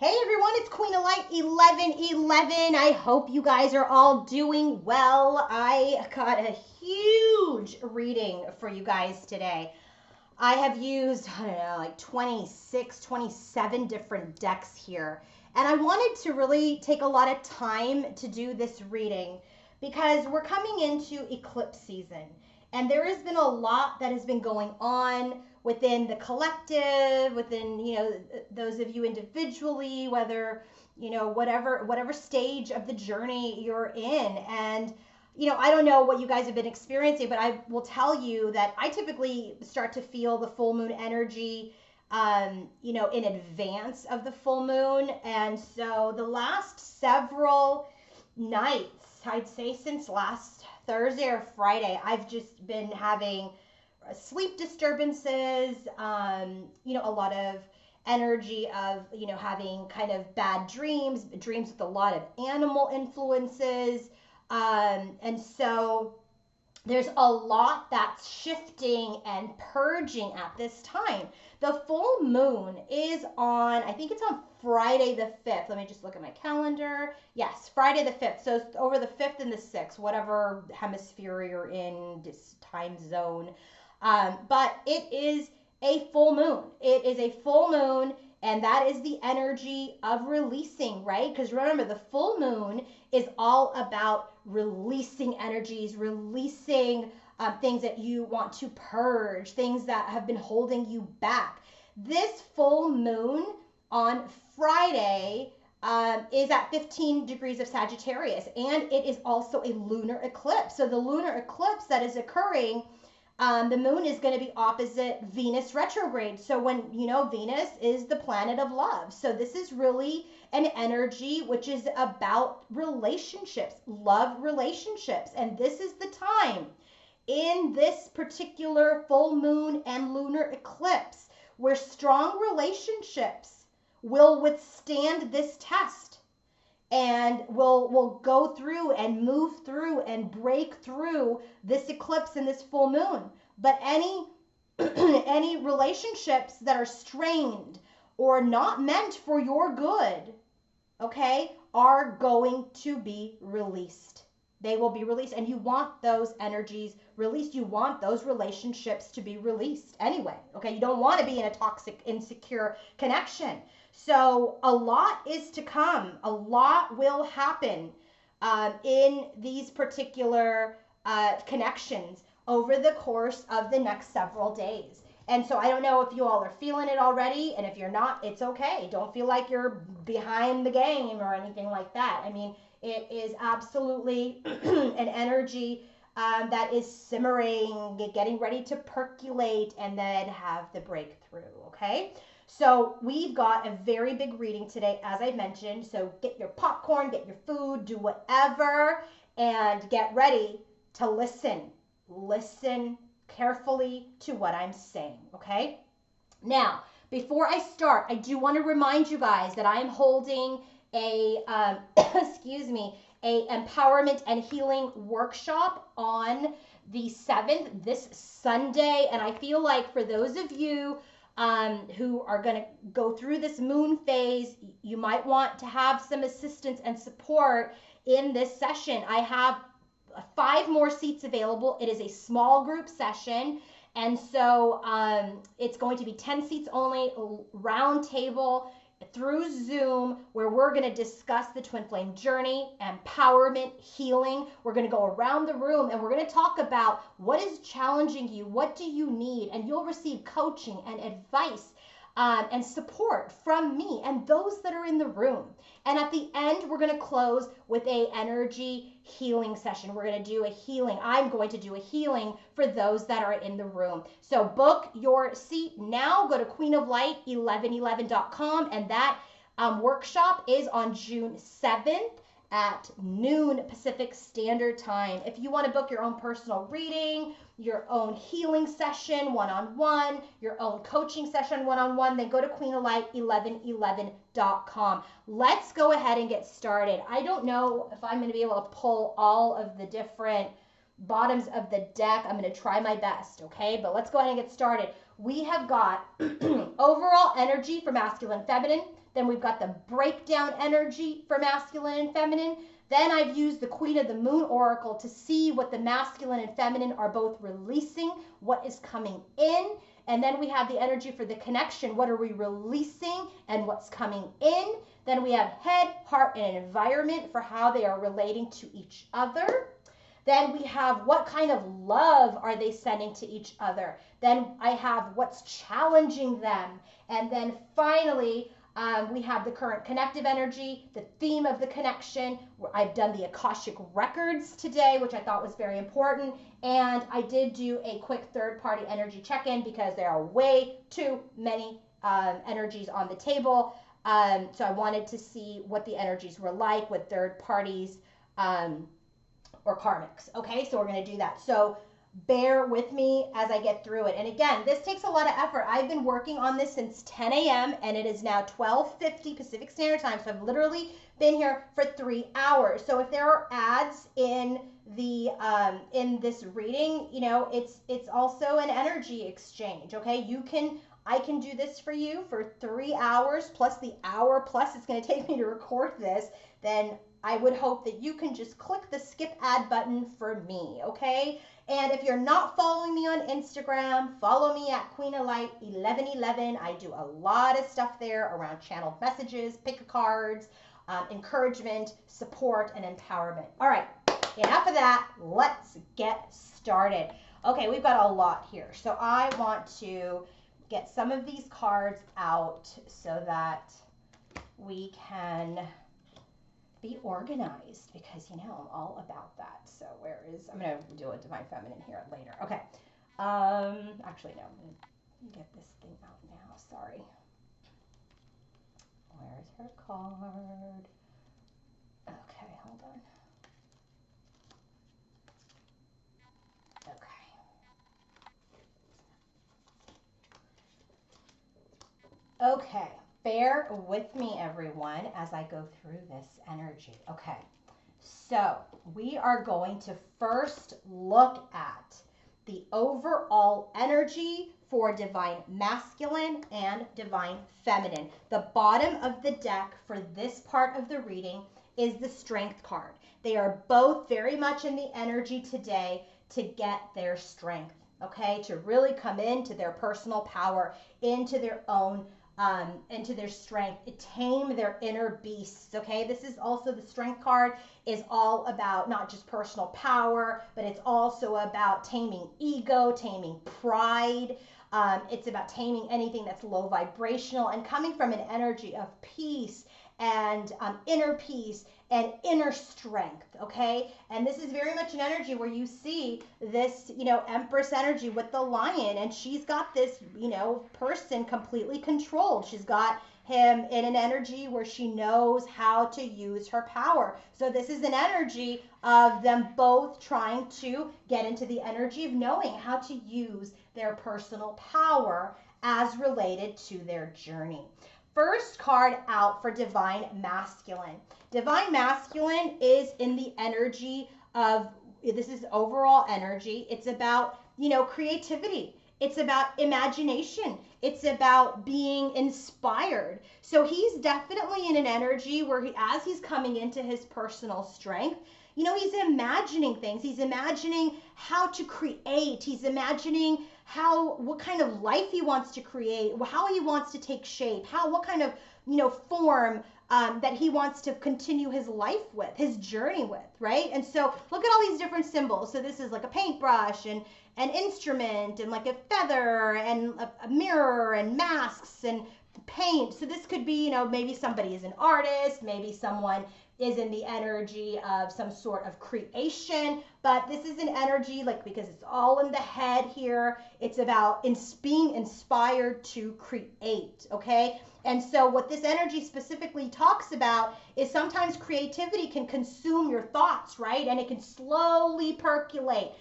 Hey everyone, it's Queen of Light 1111. I hope you guys are all doing well. I got a huge reading for you guys today. I have used, I don't know, like 26, 27 different decks here. And I wanted to really take a lot of time to do this reading because we're coming into eclipse season. And there has been a lot that has been going on within the collective, within, those of you individually, whether, whatever stage of the journey you're in. And I don't know what you guys have been experiencing, but I will tell you that I typically start to feel the full moon energy, in advance of the full moon. And so the last several nights, I'd say since last Thursday or Friday, I've just been having sleep disturbances, a lot of energy of, having kind of bad dreams with a lot of animal influences. And so there's a lot that's shifting and purging at this time. The full moon is on, I think it's on Friday the 5th. Let me just look at my calendar. Yes, Friday the 5th. So it's over the 5th and the 6th, whatever hemisphere you're in, this time zone. But it is a full moon. It is a full moon, and that is the energy of releasing, right? Because remember, the full moon is all about releasing energies, releasing things that you want to purge, things that have been holding you back. This full moon on Friday is at 15 degrees of Sagittarius, and it is also a lunar eclipse. So the lunar eclipse that is occurring, the moon is going to be opposite Venus retrograde. So when, Venus is the planet of love. So this is really an energy which is about relationships, love relationships. And this is the time in this particular full moon and lunar eclipse where strong relationships will withstand this test and will go through and move through and break through this eclipse and this full moon. But any any relationships that are strained or not meant for your good, okay, are going to be released. They will be released, and you want those energies released. You want those relationships to be released anyway, okay? You don't want to be in a toxic, insecure connection. So a lot is to come. A lot will happen in these particular connections over the course of the next several days. And so I don't know if you all are feeling it already, and if you're not, it's okay. Don't feel like you're behind the game or anything like that. I mean, it is absolutely an energy that is simmering, getting ready to percolate, and then have the breakthrough, okay? So we've got a very big reading today, as I mentioned. So get your popcorn, get your food, do whatever, and get ready to listen. Listen carefully to what I'm saying, okay? Now, before I start, I do want to remind you guys that I am holding a, excuse me, a empowerment and healing workshop on the 7th, this Sunday. And I feel like for those of you who are going to go through this moon phase, you might want to have some assistance and support in this session. I have 5 more seats available. It is a small group session. And so it's going to be 10 seats only, round table through Zoom, where we're going to discuss the twin flame journey, empowerment, healing. We're going to go around the room and we're going to talk about what is challenging you, what do you need, and you'll receive coaching and advice and support from me and those that are in the room. And at the end, we're going to close with a energy healing session. We're going to do a healing. I'm going to do a healing for those that are in the room. So book your seat now. Go to queenoflight1111.com, and that workshop is on June 7th at noon Pacific Standard Time. If you want to book your own personal reading, your own healing session one-on-one, your own coaching session one-on-one, then go to queenoflight1111.com. Let's go ahead and get started. I don't know if I'm going to be able to pull all of the different bottoms of the deck. I'm going to try my best, okay? But let's go ahead and get started. We have got overall energy for masculine, feminine, Then we've got the breakdown energy for masculine and feminine. Then I've used the Queen of the Moon Oracle to see what the masculine and feminine are both releasing, what is coming in. And then we have the energy for the connection. What are we releasing and what's coming in? Then we have head, heart, and environment for how they are relating to each other. Then we have what kind of love are they sending to each other. Then I have what's challenging them. And then finally, we have the current connective energy, the theme of the connection. I've done the Akashic records today, which I thought was very important. And I did do a quick third-party energy check-in because there are way too many energies on the table. So I wanted to see what the energies were like with third parties or karmics. Okay, so we're going to do that. So bear with me as I get through it. And again, this takes a lot of effort. I've been working on this since 10 a.m. and it is now 12:50 Pacific Standard Time. So I've literally been here for 3 hours. So if there are ads in the in this reading, you know, it's also an energy exchange. Okay, I can do this for you for 3 hours plus the hour plus it's going to take me to record this. Then I would hope that you can just click the skip ad button for me, okay? And if you're not following me on Instagram, follow me at Queen of Light 1111. I do a lot of stuff there around channeled messages, pick cards, encouragement, support, and empowerment. All right, enough of that. Let's get started. Okay, we've got a lot here. So I want to get some of these cards out so that we can be organized because, you know, I'm all about that. So I'm going to do a Divine Feminine here later. Okay. Actually, no, I'm going to get this thing out now. Sorry. Where's her card? Okay, hold on. Okay. Okay. Bear with me, everyone, as I go through this energy. Okay, so we are going to first look at the overall energy for Divine Masculine and Divine Feminine. The bottom of the deck for this part of the reading is the Strength card. They are both very much in the energy today to get their strength, okay, to really come into their personal power, into their own into their strength, tame their inner beasts, okay? This is also the Strength card is all about not just personal power, but it's also about taming ego, taming pride. It's about taming anything that's low vibrational and coming from an energy of peace and inner peace and inner strength, okay? And this is very much an energy where you see this, you know, Empress energy with the lion, and she's got this, you know, person completely controlled. She's got him in an energy where she knows how to use her power. So this is an energy of them both trying to get into the energy of knowing how to use their personal power as related to their journey. First card out for Divine Masculine. Divine Masculine is in the energy of, this is overall energy. It's about, you know, creativity. It's about imagination. It's about being inspired. So he's definitely in an energy where as he's coming into his personal strength, you know, he's imagining things. He's imagining how to create. He's imagining what kind of life he wants to create, how he wants to take shape, what kind of, you know, form that he wants to continue his life with, his journey with, right? And so look at all these different symbols. So this is like a paintbrush and an instrument and like a feather and a mirror and masks and paint. So this could be, you know, maybe somebody is an artist, maybe someone is in the energy of some sort of creation, but this is an energy, like, because it's all in the head here, it's about being inspired to create, okay? And so what this energy specifically talks about is sometimes creativity can consume your thoughts, right? And it can slowly percolate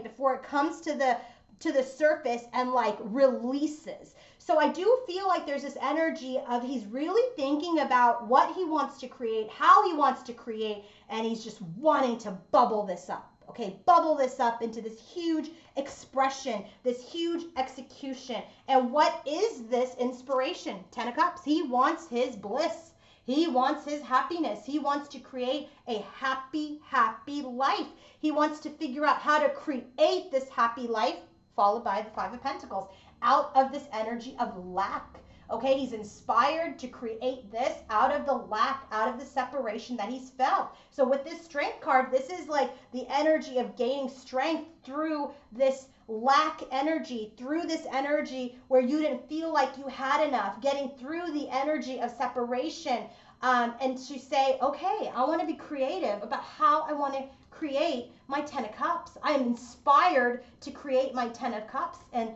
before it comes to the surface and like releases. So I do feel like there's this energy of he's really thinking about what he wants to create, how he wants to create, and he's just wanting to bubble this up, Okay, bubble this up into this huge expression, this huge execution. And what is this inspiration? 10 of Cups. He wants his bliss. He wants his happiness. He wants to create a happy, happy life. He wants to figure out how to create this happy life, followed by the Five of Pentacles, out of this energy of lack. Okay, he's inspired to create this out of the lack, out of the separation that he's felt. So with this Strength card, this is like the energy of gaining strength through this lack energy, through this energy where you didn't feel like you had enough, getting through the energy of separation, and to say, okay, I want to be creative about how I want to create my 10 of Cups. I am inspired to create my 10 of Cups and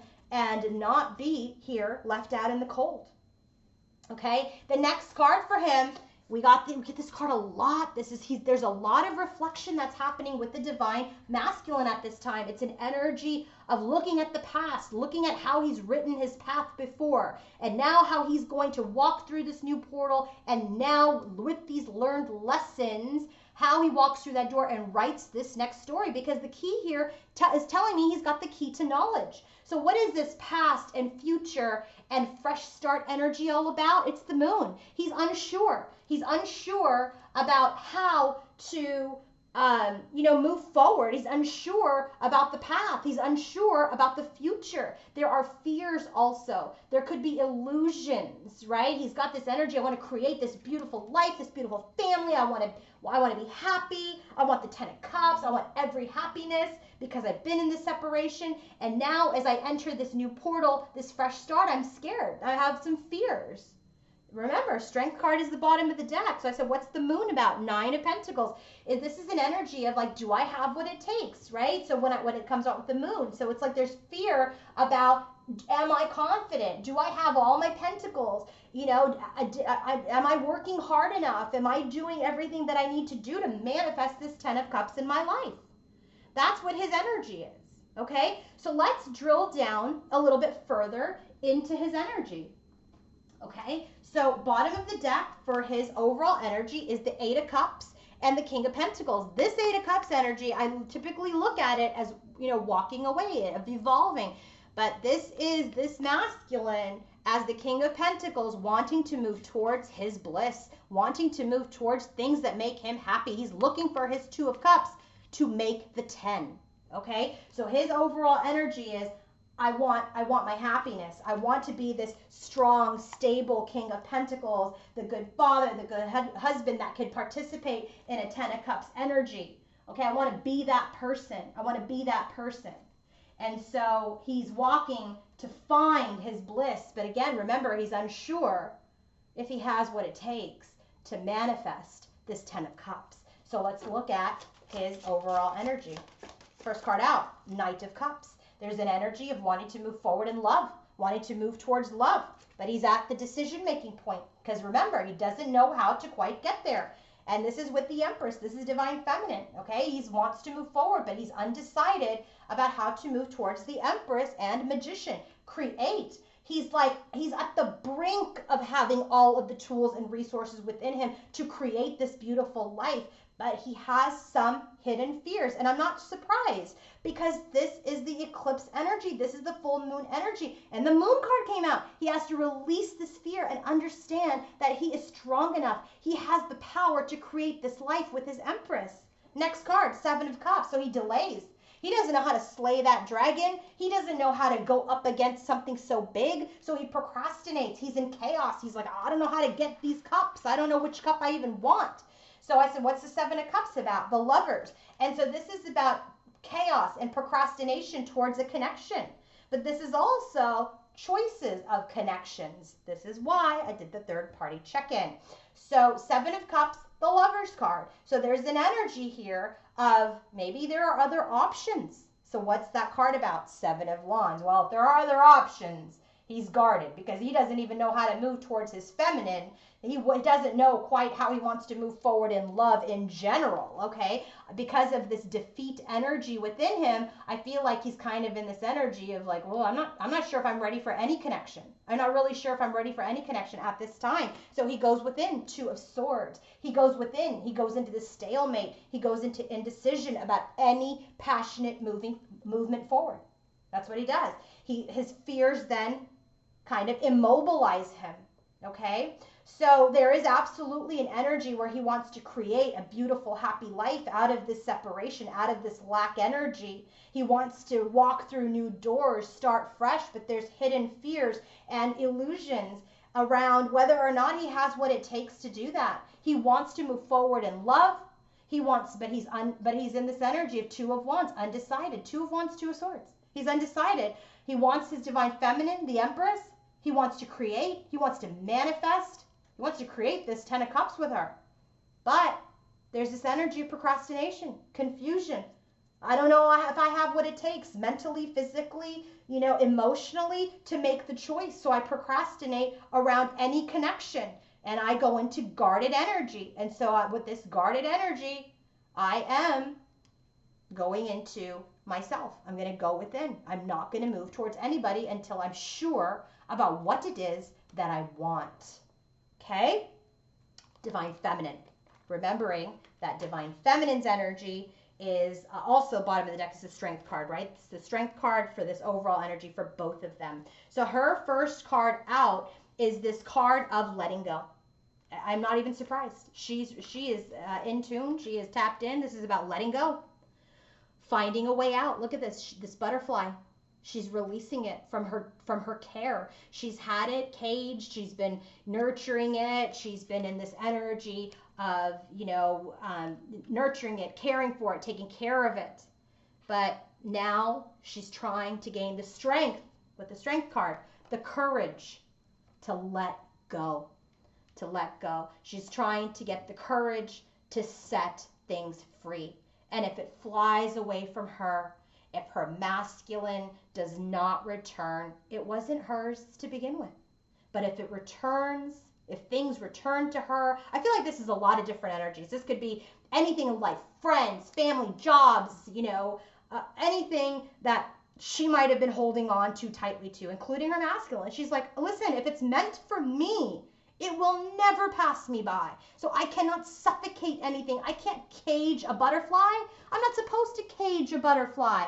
not be here left out in the cold. Okay, the next card for him, we get this card a lot. There's a lot of reflection that's happening with the Divine Masculine at this time. It's an energy of looking at the past, looking at how he's written his path before, and now how he's going to walk through this new portal, and now with these learned lessons, how he walks through that door and writes this next story, because the key here is telling me he's got the key to knowledge. So what is this past and future and fresh start energy all about? It's the Moon. He's unsure. He's unsure about how to move forward. He's unsure about the path. He's unsure about the future. There are fears also. There could be illusions, right? He's got this energy. I want to create this beautiful life, this beautiful family. I want to be happy. I want the 10 of Cups. I want every happiness because I've been in this separation. And now as I enter this new portal, this fresh start, I'm scared. I have some fears. Remember, Strength card is the bottom of the deck. So I said, what's the Moon about? 9 of Pentacles. This is an energy of like, do I have what it takes, right? So when it comes out with the Moon. So it's like there's fear about, am I confident? Do I have all my pentacles? Am I working hard enough? Am I doing everything that I need to do to manifest this 10 of Cups in my life? That's what his energy is, okay? So let's drill down a little bit further into his energy. Okay, so bottom of the deck for his overall energy is the 8 of Cups and the King of Pentacles. This 8 of Cups energy, I typically look at it as, walking away, of evolving. But this is this masculine as the King of Pentacles wanting to move towards his bliss, wanting to move towards things that make him happy. He's looking for his 2 of Cups to make the 10. Okay, so his overall energy is, I want my happiness. I want to be this strong, stable King of Pentacles, the good father, the good husband that could participate in a 10 of Cups energy. Okay, I want to be that person. I want to be that person. And so he's walking to find his bliss. But again, remember, he's unsure if he has what it takes to manifest this 10 of Cups. So let's look at his overall energy. First card out, Knight of Cups. There's an energy of wanting to move forward in love, wanting to move towards love, but he's at the decision-making point because remember, he doesn't know how to quite get there. And this is with the Empress. This is Divine Feminine, okay? He wants to move forward, but he's undecided about how to move towards the Empress and Magician. Create. He's at the brink of having all of the tools and resources within him to create this beautiful life, but he has some hidden fears. And I'm not surprised because this is the eclipse energy. This is the full moon energy. And the Moon card came out. He has to release this fear and understand that he is strong enough. He has the power to create this life with his Empress. Next card, 7 of Cups. So he delays. He doesn't know how to slay that dragon. He doesn't know how to go up against something so big. So he procrastinates. He's in chaos. He's like, I don't know how to get these cups. I don't know which cup I even want. So I said, what's the 7 of Cups about? The Lovers. And so this is about chaos and procrastination towards a connection. But this is also choices of connections. This is why I did the third party check-in. So 7 of Cups, the Lovers card. So there's an energy here of maybe there are other options. So what's that card about? 7 of Wands. Well, if there are other options, He's guarded because he doesn't even know how to move towards his feminine. He doesn't know quite how he wants to move forward in love in general, okay? Because of this defeat energy within him, I feel like he's kind of in this energy of like, well, I'm not sure if I'm ready for any connection. I'm not really sure if I'm ready for any connection at this time. So he goes within, Two of Swords. He goes within. He goes into this stalemate. He goes into indecision about any passionate movement forward. That's what he does. His fears then kind of immobilize him, okay? So there is absolutely an energy where he wants to create a beautiful, happy life out of this separation, out of this lack energy. He wants to walk through new doors, start fresh, but there's hidden fears and illusions around whether or not he has what it takes to do that. He wants to move forward in love. But he's in this energy of Two of Wands, undecided. Two of Wands, Two of Swords. He's undecided. He wants his divine feminine, the Empress. He wants to create. He wants to manifest. He wants to create this Ten of Cups with her. But there's this energy of procrastination, confusion. I don't know if I have what it takes mentally, physically, emotionally to make the choice. So I procrastinate around any connection and I go into guarded energy. And so with this guarded energy, I am going into myself. I'm going to go within. I'm not going to move towards anybody until I'm sure about what it is that I want. Okay? Divine Feminine. Remembering that Divine Feminine's energy is also bottom of the deck is the Strength card, right? It's the Strength card for this overall energy for both of them. So her first card out is this card of letting go. I'm not even surprised. She is in tune. She is tapped in. This is about letting go. Finding a way out. Look at this butterfly. She's releasing it from her care. She's had it caged. She's been nurturing it. She's been in this energy of, nurturing it, caring for it, taking care of it. But now she's trying to gain the strength with the Strength card, the courage to let go, to let go. She's trying to get the courage to set things free. And if it flies away from her, if her masculine does not return, it wasn't hers to begin with. But if it returns, if things return to her, I feel like this is a lot of different energies. This could be anything in life, friends, family, jobs, anything that she might have been holding on too tightly to, including her masculine. She's like, listen, if it's meant for me, it will never pass me by. So I cannot suffocate anything. I can't cage a butterfly. I'm not supposed to cage a butterfly.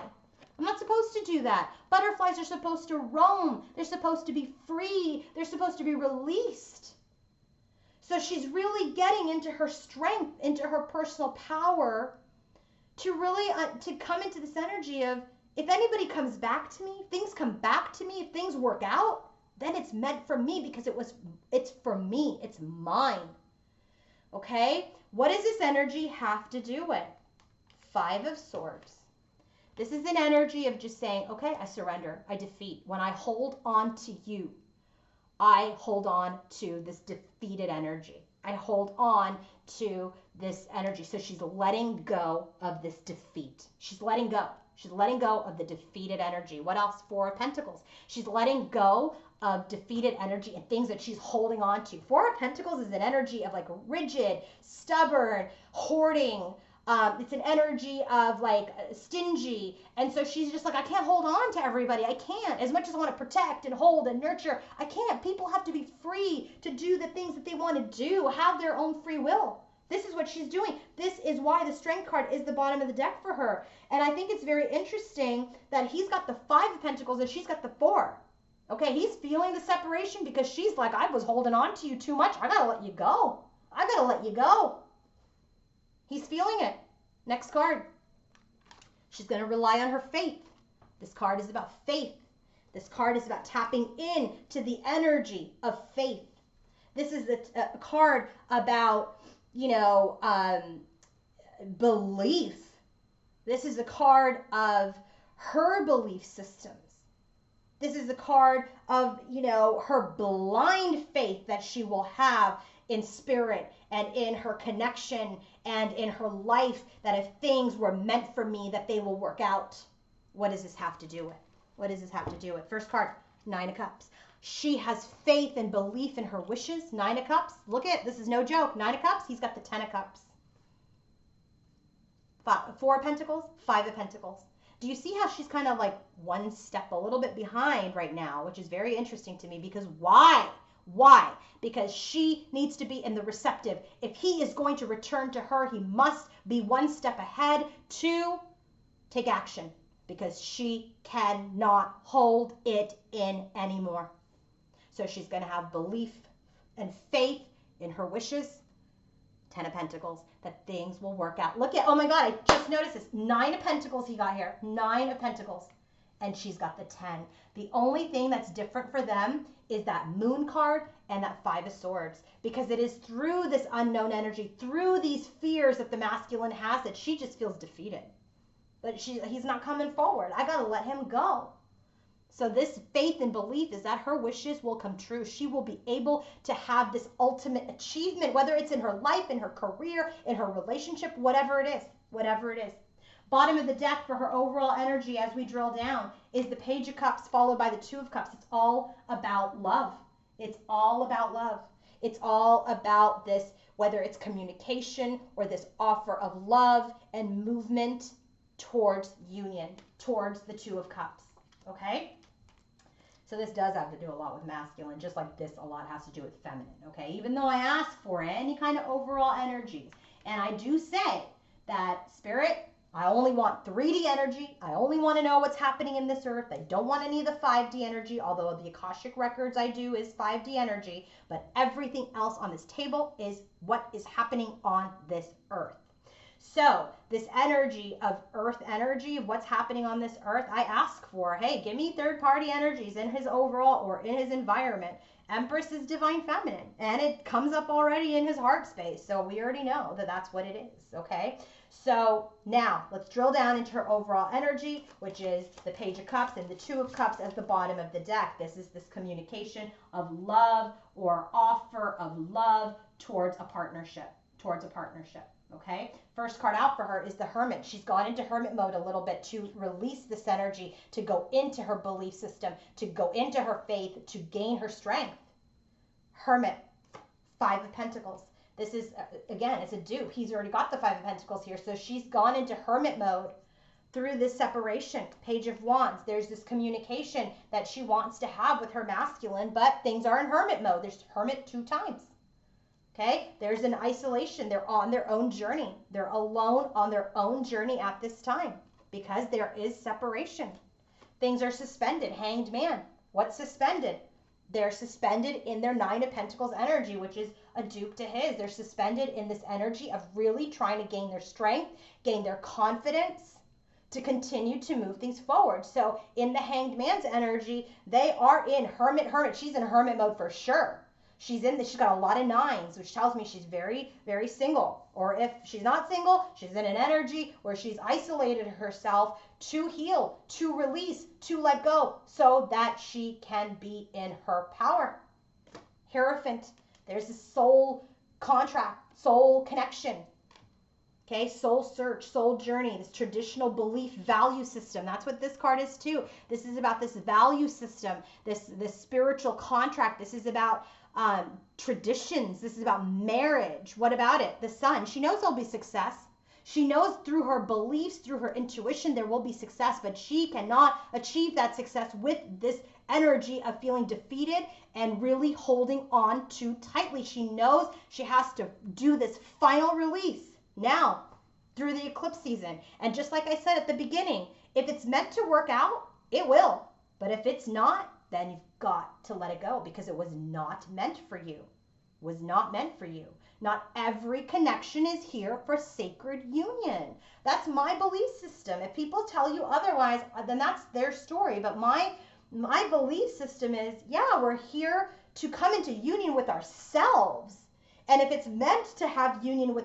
I'm not supposed to do that. Butterflies are supposed to roam. They're supposed to be free. They're supposed to be released. So she's really getting into her strength, into her personal power to really to come into this energy of, if anybody comes back to me, things come back to me, if things work out, then it's meant for me because it's for me. It's mine. Okay? What does this energy have to do with? Five of Swords. This is an energy of just saying, okay, I surrender. I defeat. When I hold on to you, I hold on to this defeated energy. I hold on to this energy. So she's letting go of this defeat. She's letting go. She's letting go of the defeated energy. What else? Four of Pentacles. She's letting go of defeated energy and things that she's holding on to. Four of Pentacles is an energy of like rigid, stubborn, hoarding. It's an energy of like stingy. And so she's just like, I can't hold on to everybody. I can't. As much as I want to protect and hold and nurture, I can't. People have to be free to do the things that they want to do, have their own free will. This is what she's doing. This is why the Strength card is the bottom of the deck for her. And I think it's very interesting that he's got the Five of Pentacles and she's got the Four. Okay, he's feeling the separation because she's like, I was holding on to you too much. I gotta let you go. I gotta let you go. He's feeling it. Next card. She's gonna rely on her faith. This card is about faith. This card is about tapping in to the energy of faith. This is a card about, belief. This is a card of her belief systems. This is a card of, her blind faith that she will have in spirit and in her connection and in her life, that if things were meant for me, that they will work out. What does this have to do with? What does this have to do with? First card, Nine of Cups. She has faith and belief in her wishes. 9 of Cups. Look at, this is no joke. 9 of Cups, he's got the 10 of Cups. 4 of Pentacles, 5 of Pentacles. Do you see how she's kind of like one step a little bit behind right now, which is very interesting to me because why? Why? Because she needs to be in the receptive. If he is going to return to her, he must be one step ahead to take action because she cannot hold it in anymore. So she's going to have belief and faith in her wishes. 10 of Pentacles, that things will work out. Look at, oh my God, I just noticed this. 9 of Pentacles he got here. 9 of Pentacles. And she's got the 10. The only thing that's different for them is that Moon card and that 5 of Swords. Because it is through this unknown energy, through these fears that the masculine has, that she just feels defeated. But he's not coming forward. I got to let him go. So this faith and belief is that her wishes will come true. She will be able to have this ultimate achievement, whether it's in her life, in her career, in her relationship, whatever it is, whatever it is. Bottom of the deck for her overall energy as we drill down is the Page of Cups followed by the 2 of Cups. It's all about love. It's all about love. It's all about this, whether it's communication or this offer of love and movement towards union, towards the 2 of Cups. Okay? So this does have to do a lot with masculine, just like this a lot has to do with feminine, okay? Even though I ask for any kind of overall energies, and I do say that Spirit, I only want 3D energy. I only want to know what's happening in this earth. I don't want any of the 5D energy, although the Akashic Records I do is 5D energy, but everything else on this table is what is happening on this earth. So this energy of earth energy, of what's happening on this earth, I ask for, hey, give me third party energies in his overall or in his environment. Empress is divine feminine and it comes up already in his heart space. So we already know that that's what it is. Okay. So now let's drill down into her overall energy, which is the Page of Cups and the 2 of Cups at the bottom of the deck. This is this communication of love or offer of love towards a partnership, Okay. First card out for her is the Hermit. She's gone into hermit mode a little bit to release this energy, to go into her belief system, to go into her faith, to gain her strength. Hermit, 5 of Pentacles. This is, again, it's a dupe. He's already got the 5 of Pentacles here. So she's gone into hermit mode through this separation. Page of Wands. There's this communication that she wants to have with her masculine, but things are in hermit mode. There's hermit 2 times. Okay, there's an isolation. They're on their own journey. They're alone on their own journey at this time because there is separation. Things are suspended. Hanged Man. What's suspended? They're suspended in their 9 of Pentacles energy, which is a dupe to his. They're suspended in this energy of really trying to gain their strength, gain their confidence to continue to move things forward. So in the Hanged Man's energy, they are in hermit. She's in hermit mode for sure. She's got a lot of 9s, which tells me she's very, very single. Or if she's not single, she's in an energy where she's isolated herself to heal, to release, to let go, so that she can be in her power. Hierophant, there's a soul contract, soul connection. Okay, soul search, soul journey, this traditional belief value system. That's what this card is too. This is about this value system, this spiritual contract. This is about traditions. This is about marriage. What about it? The Sun. She knows there'll be success. She knows through her beliefs, through her intuition, there will be success, but she cannot achieve that success with this energy of feeling defeated and really holding on too tightly. She knows she has to do this final release now through the eclipse season. And just like I said at the beginning, if it's meant to work out, it will. But if it's not, then you've got to let it go because it was not meant for you. Was not meant for you. Not every connection is here for sacred union. That's my belief system. If people tell you otherwise, then that's their story. But my belief system is, yeah, we're here to come into union with ourselves. And if it's meant to have union with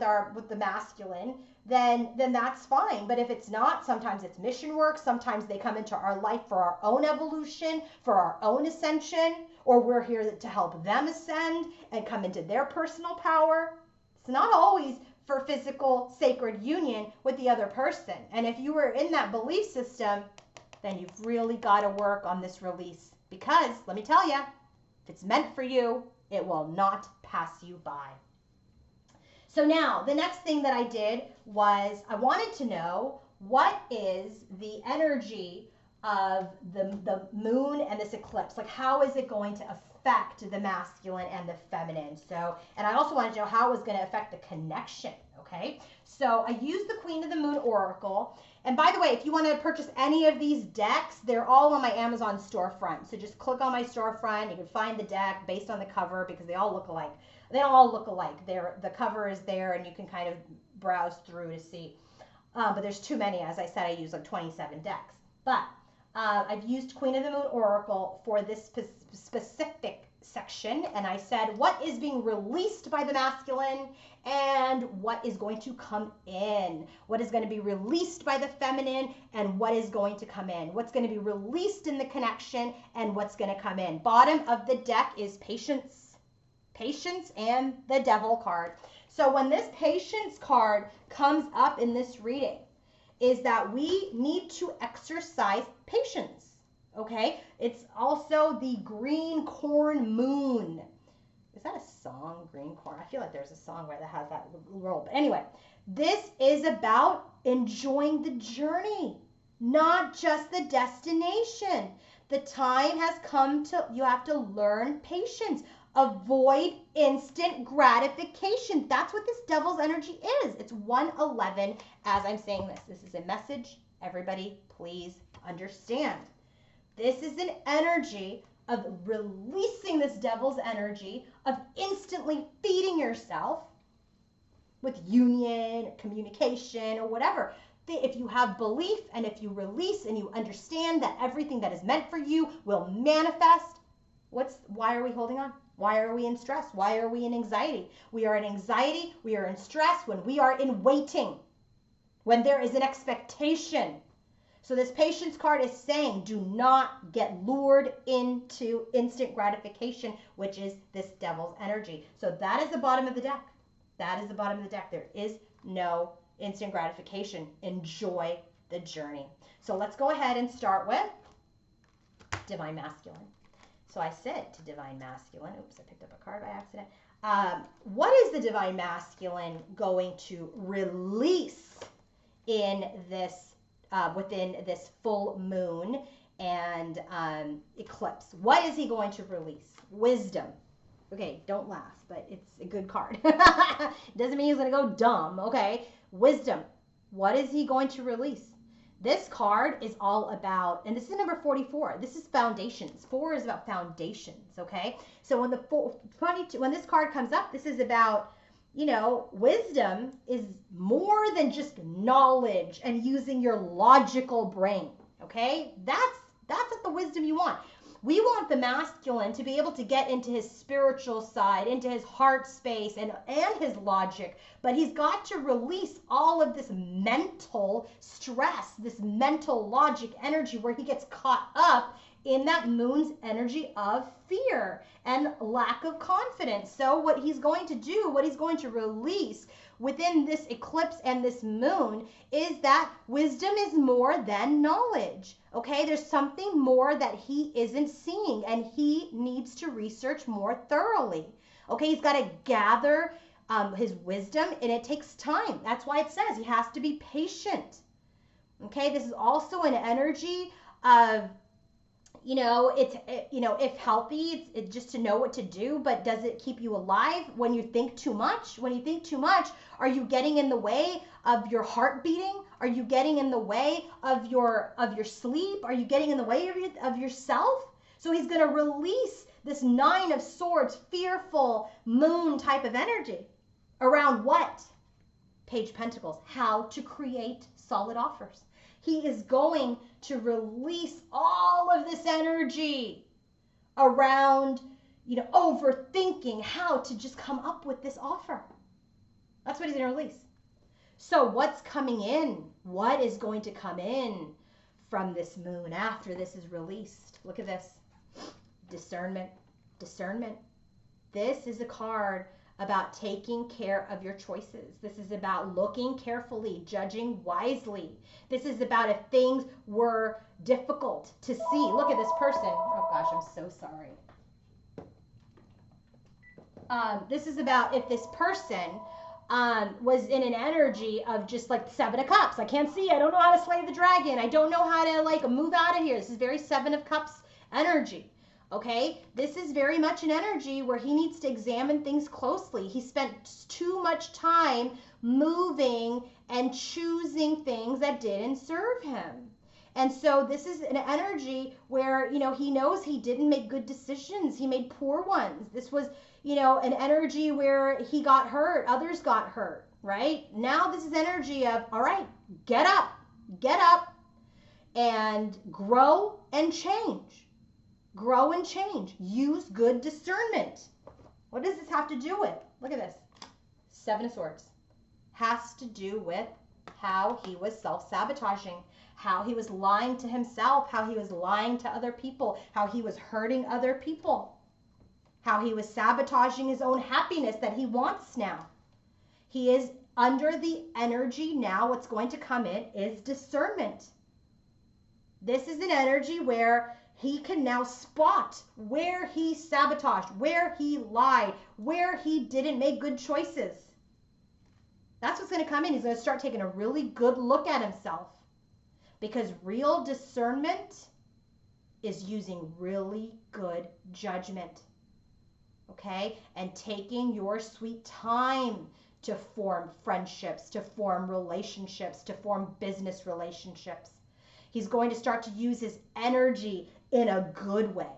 the masculine, then that's fine. But if it's not, sometimes it's mission work. Sometimes they come into our life for our own evolution, for our own ascension, or we're here to help them ascend and come into their personal power. It's not always for physical sacred union with the other person. And if you were in that belief system, then you've really got to work on this release. Because, let me tell you, If it's meant for you, it will not pass you by. So now the next thing that I did was I wanted to know what is the energy of the moon and this eclipse. Like, how is it going to affect the masculine and the feminine? So, and I also wanted to know how it was going to affect the connection. Okay, so I used the Queen of the Moon Oracle. And by the way, if you want to purchase any of these decks, they're all on my Amazon storefront. So just click on my storefront. You can find the deck based on the cover because they all look alike. They don't all look alike. The cover is there, and you can kind of browse through to see. But there's too many. As I said, I use like 27 decks. But I've used Queen of the Moon Oracle for this specific section, and I said what is being released by the masculine and what is going to come in. What is going to be released by the feminine and what is going to come in. What's going to be released in the connection and what's going to come in. Bottom of the deck is Patience. Patience and the Devil card. So when this Patience card comes up in this reading, is that we need to exercise patience. Okay, it's also the green corn moon. Is that a song, Green Corn? I feel like there's a song where that has that role. But anyway, this is about enjoying the journey, not just the destination. The time has come to, you have to learn patience. Avoid instant gratification. That's what this devil's energy is. It's 111 as I'm saying this. This is a message. Everybody, please understand. This is an energy of releasing this devil's energy of instantly feeding yourself with union, communication, or whatever. If you have belief and if you release and you understand that everything that is meant for you will manifest, why are we holding on? Why are we in stress? Why are we in anxiety? We are in anxiety, we are in stress when we are in waiting, when there is an expectation. So this Patience card is saying, do not get lured into instant gratification, which is this devil's energy. So that is the bottom of the deck. That is the bottom of the deck. There is no instant gratification. Enjoy the journey. So let's go ahead and start with Divine Masculine. So I said to Divine Masculine, oops, I picked up a card by accident. What is the Divine Masculine going to release in this within this full moon and eclipse? What is he going to release? Wisdom. Okay, don't laugh, but it's a good card. Doesn't mean he's going to go dumb. Okay, wisdom. What is he going to release? This card is all about, and this is number 44. This is foundations. 4 is about foundations. Okay, so when when this card comes up, this is about, you know, wisdom is more than just knowledge and using your logical brain. Okay, that's not the wisdom you want. We want the masculine to be able to get into his spiritual side, into his heart space and his logic, but he's got to release all of this mental stress, this mental logic energy where he gets caught up in that moon's energy of fear and lack of confidence. So what he's going to do, what he's going to release within this eclipse and this moon is that wisdom is more than knowledge. Okay, there's something more that he isn't seeing and he needs to research more thoroughly. Okay, he's got to gather his wisdom and it takes time. That's why it says he has to be patient. Okay, this is also an energy of, you know, if healthy, it's just to know what to do, but does it keep you alive when you think too much? When you think too much, are you getting in the way of your heart beating? Are you getting in the way of your sleep? Are you getting in the way of yourself? So he's going to release this 9 of Swords, fearful moon type of energy around what? Page of Pentacles, how to create solid offers. He is going to release all of this energy around, you know, overthinking how to just come up with this offer. That's what he's going to release. So what's coming in? What is going to come in from this moon after this is released? Look at this. Discernment. Discernment. This is a card about taking care of your choices. This is about looking carefully, judging wisely. This is about if things were difficult to see. Look at this person. Oh gosh, I'm so sorry. This is about if this person was in an energy of just like Seven of Cups. I can't see. I don't know how to slay the dragon. I don't know how to like move out of here. This is very Seven of Cups energy. Okay, this is very much an energy where he needs to examine things closely. He spent too much time moving and choosing things that didn't serve him. And so this is an energy where, you know, he knows he didn't make good decisions. He made poor ones. This was, you know, an energy where he got hurt, others got hurt, right? Now this is energy of, all right, get up and grow and change. Grow and change. Use good discernment. What does this have to do with? Look at this. Seven of Swords. Has to do with how he was self-sabotaging, how he was lying to himself, how he was lying to other people, how he was hurting other people, how he was sabotaging his own happiness that he wants now. He is under the energy now. What's going to come in is discernment. This is an energy where he can now spot where he sabotaged, where he lied, where he didn't make good choices. That's what's going to come in. He's going to start taking a really good look at himself, because real discernment is using really good judgment, okay? And taking your sweet time to form friendships, to form relationships, to form business relationships. He's going to start to use his energy in a good way,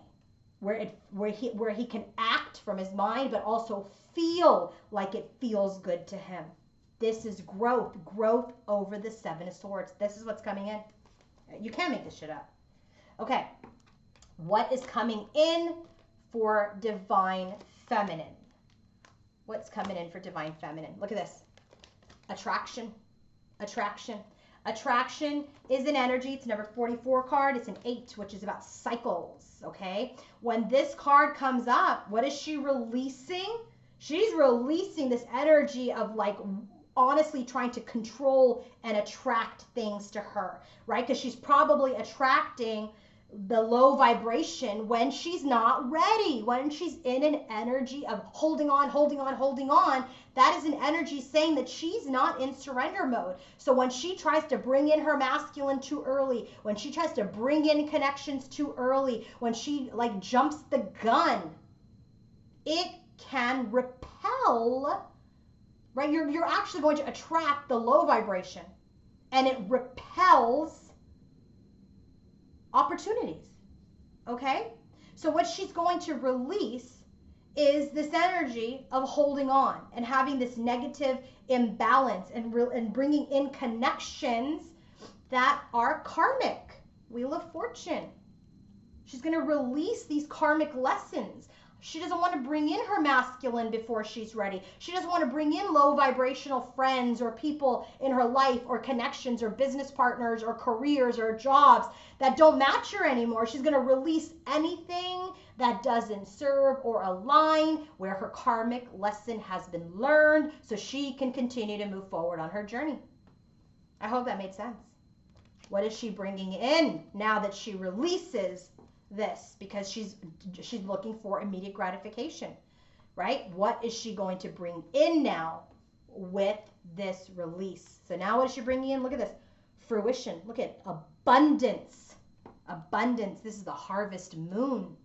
where he can act from his mind, but also feel like it feels good to him. This is growth over the Seven of Swords. This is what's coming in. You can't make this shit up. Okay, what is coming in for Divine Feminine? What's coming in for Divine Feminine? Look at this. Attraction. Attraction is an energy. It's number 44 card. It's an 8, which is about cycles, okay? When this card comes up, what is she releasing? She's releasing this energy of like honestly trying to control and attract things to her, right? Because she's probably attracting the low vibration when she's not ready, when she's in an energy of holding on. That is an energy saying that she's not in surrender mode. So when she tries to bring in her masculine too early, when she tries to bring in connections too early, when she like jumps the gun, it can repel, right? You're actually going to attract the low vibration, and it repels opportunities, okay? So what she's going to release is this energy of holding on and having this negative imbalance and bringing in connections that are karmic. Wheel of Fortune. She's going to release these karmic lessons. She doesn't want to bring in her masculine before she's ready. She doesn't want to bring in low vibrational friends or people in her life or connections or business partners or careers or jobs that don't match her anymore. She's going to release anything that doesn't serve or align where her karmic lesson has been learned so she can continue to move forward on her journey. I hope that made sense. What is she bringing in now that she releases this? Because she's looking for immediate gratification, right? What is she going to bring in now with this release? So now what is she bringing in? Look at this. Fruition. Look at abundance. Abundance. This is the harvest moon.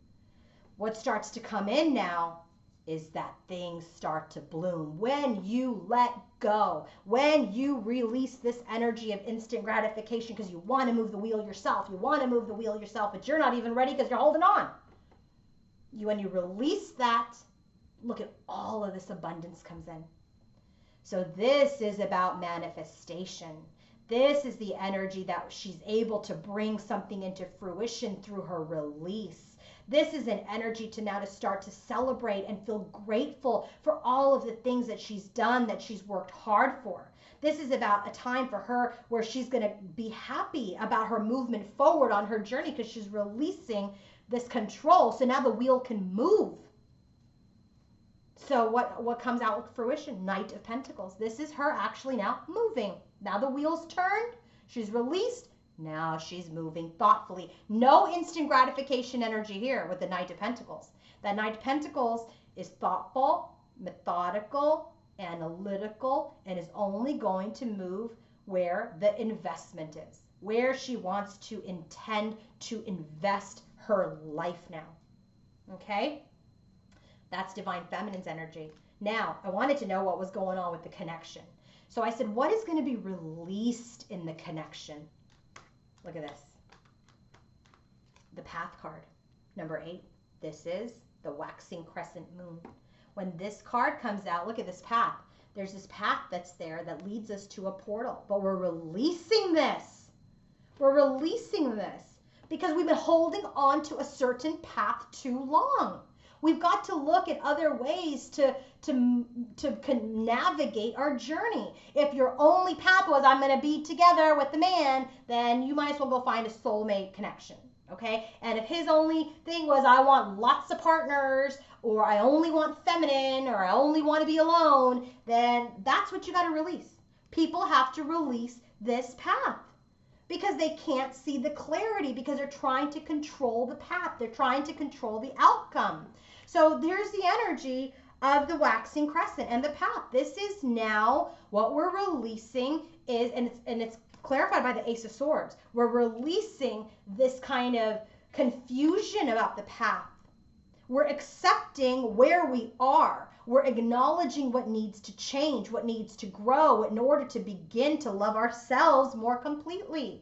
What starts to come in now is that things start to bloom. When you let go, when you release this energy of instant gratification because you want to move the wheel yourself, but you're not even ready because you're holding on. When you release that, look at all of this abundance comes in. So this is about manifestation. This is the energy that she's able to bring something into fruition through her release. This is an energy to now to start to celebrate and feel grateful for all of the things that she's done, that she's worked hard for. This is about a time for her where she's going to be happy about her movement forward on her journey because she's releasing this control. So now the wheel can move. So what comes out with fruition? Knight of Pentacles. This is her actually now moving. Now the wheel's turned. She's released. Now she's moving thoughtfully. No instant gratification energy here with the Knight of Pentacles. That Knight of Pentacles is thoughtful, methodical, analytical, and is only going to move where the investment is, where she wants to intend to invest her life now. Okay? That's divine feminine's energy. Now, I wanted to know what was going on with the connection. So I said, what is going to be released in the connection? Look at this. The path card, number 8. This is the waxing crescent moon. When this card comes out, look at this path. There's this path that's there that leads us to a portal. But we're releasing this. We're releasing this because we've been holding on to a certain path too long. We've got to look at other ways to navigate our journey. If your only path was, I'm going to be together with the man, then you might as well go find a soulmate connection. Okay? And if his only thing was, I want lots of partners, or I only want feminine, or I only want to be alone, then that's what you got to release. People have to release this path because they can't see the clarity because they're trying to control the path. They're trying to control the outcome. So there's the energy of the waxing crescent and the path. This is now what we're releasing is, and it's clarified by the Ace of Swords. We're releasing this kind of confusion about the path. We're accepting where we are. We're acknowledging what needs to change, what needs to grow in order to begin to love ourselves more completely.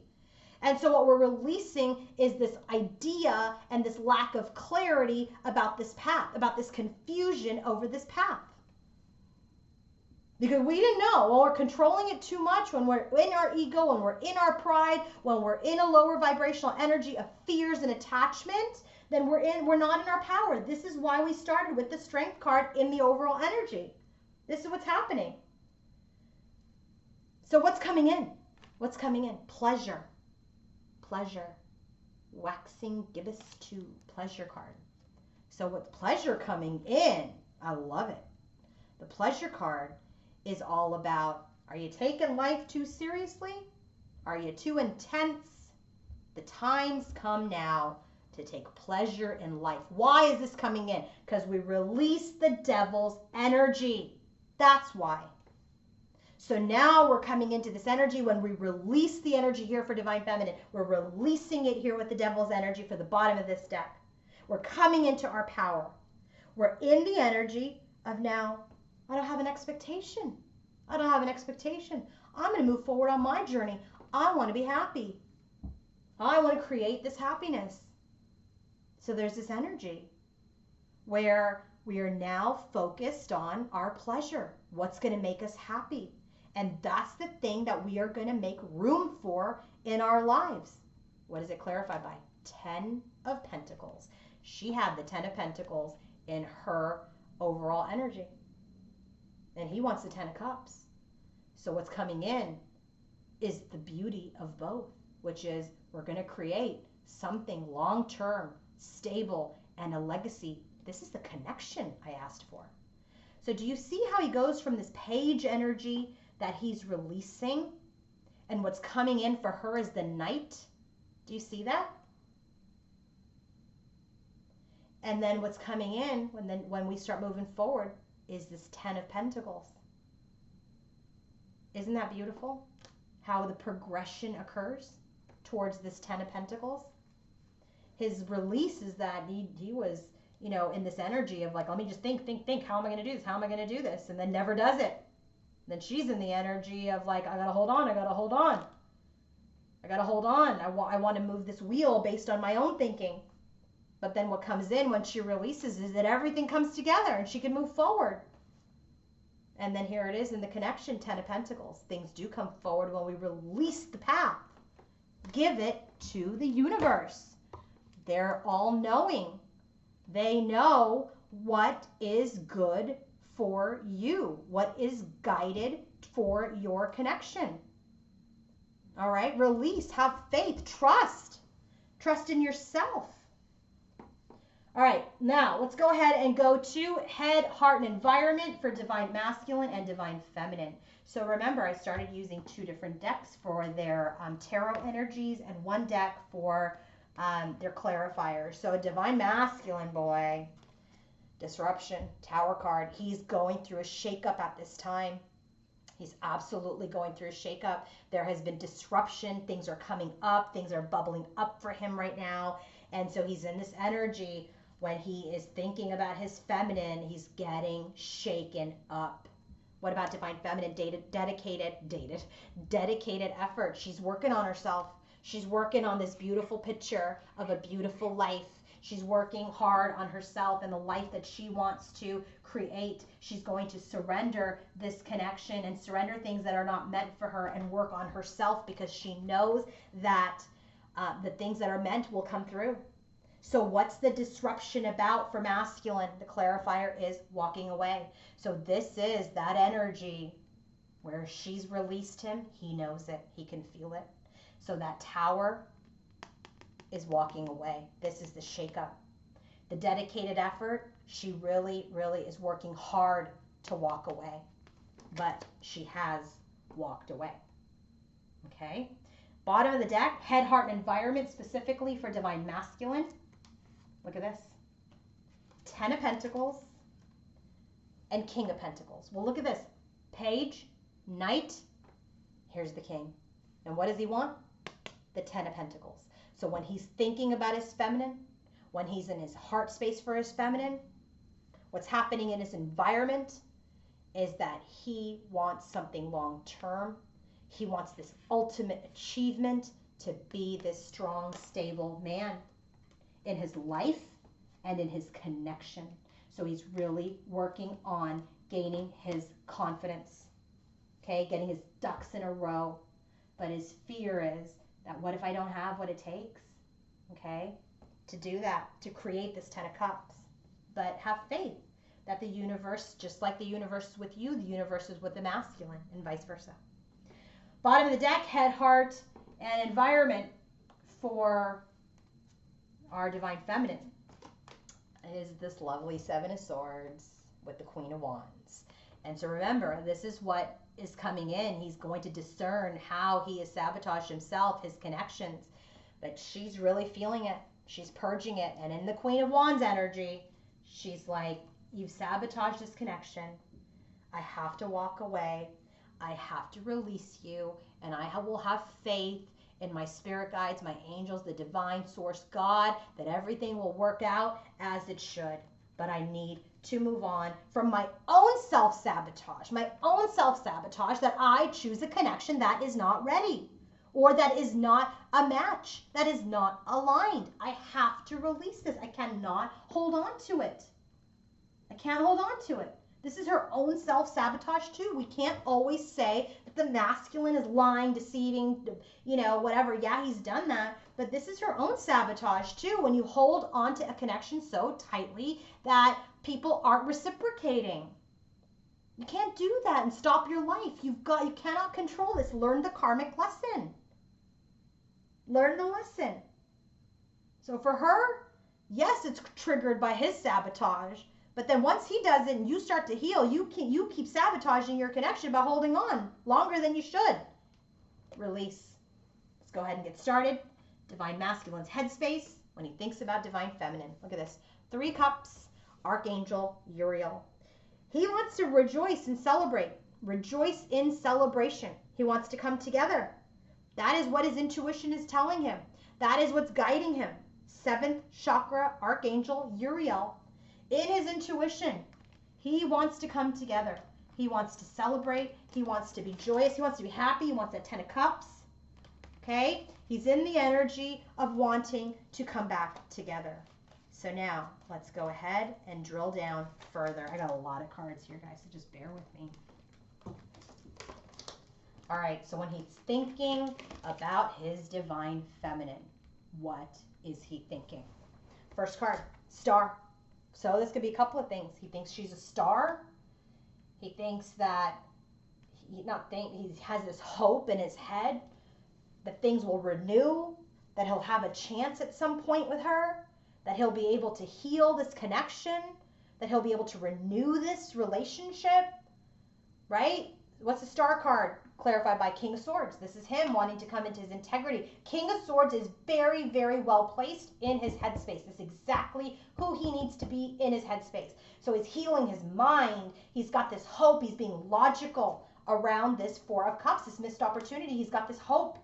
And so what we're releasing is this idea and this lack of clarity about this path, about this confusion over this path. Because we didn't know, when we're controlling it too much, when we're in our ego, when we're in our pride, when we're in a lower vibrational energy of fears and attachment, then we're not in our power. This is why we started with the strength card in the overall energy. This is what's happening. So what's coming in? What's coming in? Pleasure. Pleasure. Waxing gibbous 2 pleasure card. So with pleasure coming in, I love it. The pleasure card is all about, are you taking life too seriously? Are you too intense? The times come now to take pleasure in life. Why is this coming in? Because we release the devil's energy. That's why. So now we're coming into this energy. When we release the energy here for Divine Feminine, we're releasing it here with the devil's energy for the bottom of this deck. We're coming into our power. We're in the energy of now, I don't have an expectation. I don't have an expectation. I'm going to move forward on my journey. I want to be happy. I want to create this happiness. So there's this energy where we are now focused on our pleasure. What's going to make us happy? And that's the thing that we are going to make room for in our lives. What is it clarified by? 10 of Pentacles. She had the 10 of Pentacles in her overall energy. And he wants the 10 of Cups. So what's coming in is the beauty of both, which is we're going to create something long-term, stable, and a legacy. This is the connection I asked for. So do you see how he goes from this page energy that he's releasing, and what's coming in for her is the Knight? Do you see that? And then what's coming in when we start moving forward is this 10 of Pentacles. Isn't that beautiful? How the progression occurs towards this 10 of Pentacles. His release is that he was, in this energy of like, let me just think. How am I going to do this? How am I going to do this? And then never does it. Then she's in the energy of like, I got to hold on. I want to move this wheel based on my own thinking. But then what comes in when she releases is that everything comes together and she can move forward. And then here it is in the connection, 10 of Pentacles. Things do come forward when we release the path. Give it to the universe. They're all knowing. They know what is good for you, what is guided for your connection. All right, release, have faith, trust in yourself. All right, now let's go ahead and go to head, heart, and environment for Divine Masculine and Divine Feminine. So remember, I started using 2 different decks for their tarot energies and 1 deck for their clarifiers. So Divine Masculine, boy. Disruption, Tower card. He's going through a shakeup at this time. He's absolutely going through a shakeup. There has been disruption. Things are coming up. Things are bubbling up for him right now. And so he's in this energy when he is thinking about his feminine. He's getting shaken up. What about divine feminine? Dedicated effort. She's working on herself. She's working on this beautiful picture of a beautiful life. She's working hard on herself and the life that she wants to create. She's going to surrender this connection and surrender things that are not meant for her and work on herself because she knows that the things that are meant will come through. So what's the disruption about for masculine? The clarifier is walking away. So this is that energy where she's released him. He knows it. He can feel it. So that Tower is walking away. This is the shakeup. The dedicated effort, she really, really is working hard to walk away, but she has walked away. Okay. Bottom of the deck, head, heart, and environment, specifically for divine masculine. Look at this. 10 of Pentacles and King of Pentacles. Well, look at this. Page, Knight, here's the King. And what does he want? The 10 of Pentacles. So when he's thinking about his feminine, when he's in his heart space for his feminine, what's happening in his environment is that he wants something long term. He wants this ultimate achievement to be this strong, stable man in his life and in his connection. So he's really working on gaining his confidence, okay, getting his ducks in a row. But his fear is that what if I don't have what it takes, okay, to do that, to create this 10 of Cups. But have faith that the universe, just like the universe is with you, the universe is with the masculine and vice versa. Bottom of the deck, head, heart, and environment for our divine feminine is this lovely 7 of Swords with the Queen of Wands. And so remember, this is what is coming in. He's going to discern how he has sabotaged himself, his connections. But she's really feeling it. She's purging it. And in the Queen of Wands energy, she's like, you've sabotaged this connection. I have to walk away. I have to release you. And I will have faith in my spirit guides, my angels, the divine source, God, that everything will work out as it should. But I need to move on from my own self-sabotage, that I choose a connection that is not ready or that is not a match, that is not aligned. I have to release this. I cannot hold on to it. I can't hold on to it. This is her own self-sabotage too. We can't always say that the masculine is lying, deceiving, whatever. Yeah, he's done that. But this is her own sabotage too. When you hold on to a connection so tightly that people aren't reciprocating. You can't do that and stop your life. You cannot control this. Learn the karmic lesson. Learn the lesson. So for her, yes, it's triggered by his sabotage. But then once he does it and you start to heal, you keep sabotaging your connection by holding on longer than you should. Release. Let's go ahead and get started. Divine masculine's headspace when he thinks about divine feminine. Look at this. 3 Cups, Archangel Uriel. He wants to rejoice and celebrate. Rejoice in celebration. He wants to come together. That is what his intuition is telling him. That is what's guiding him. 7th chakra, Archangel Uriel. In his intuition, he wants to come together. He wants to celebrate. He wants to be joyous. He wants to be happy. He wants that 10 of Cups. Okay? He's in the energy of wanting to come back together. So now, let's go ahead and drill down further. I got a lot of cards here, guys, so just bear with me. All right, so when he's thinking about his divine feminine, what is he thinking? First card, Star. So this could be a couple of things. He thinks she's a star. He thinks that he has this hope in his head that things will renew, that he'll have a chance at some point with her, that he'll be able to heal this connection, that he'll be able to renew this relationship, right? What's the Star card? clarified by King of Swords. This is him wanting to come into his integrity. King of Swords is very, very well placed in his headspace. This is exactly who he needs to be in his headspace. So he's healing his mind. He's got this hope. He's being logical around this Four of Cups, this missed opportunity. He's got this hope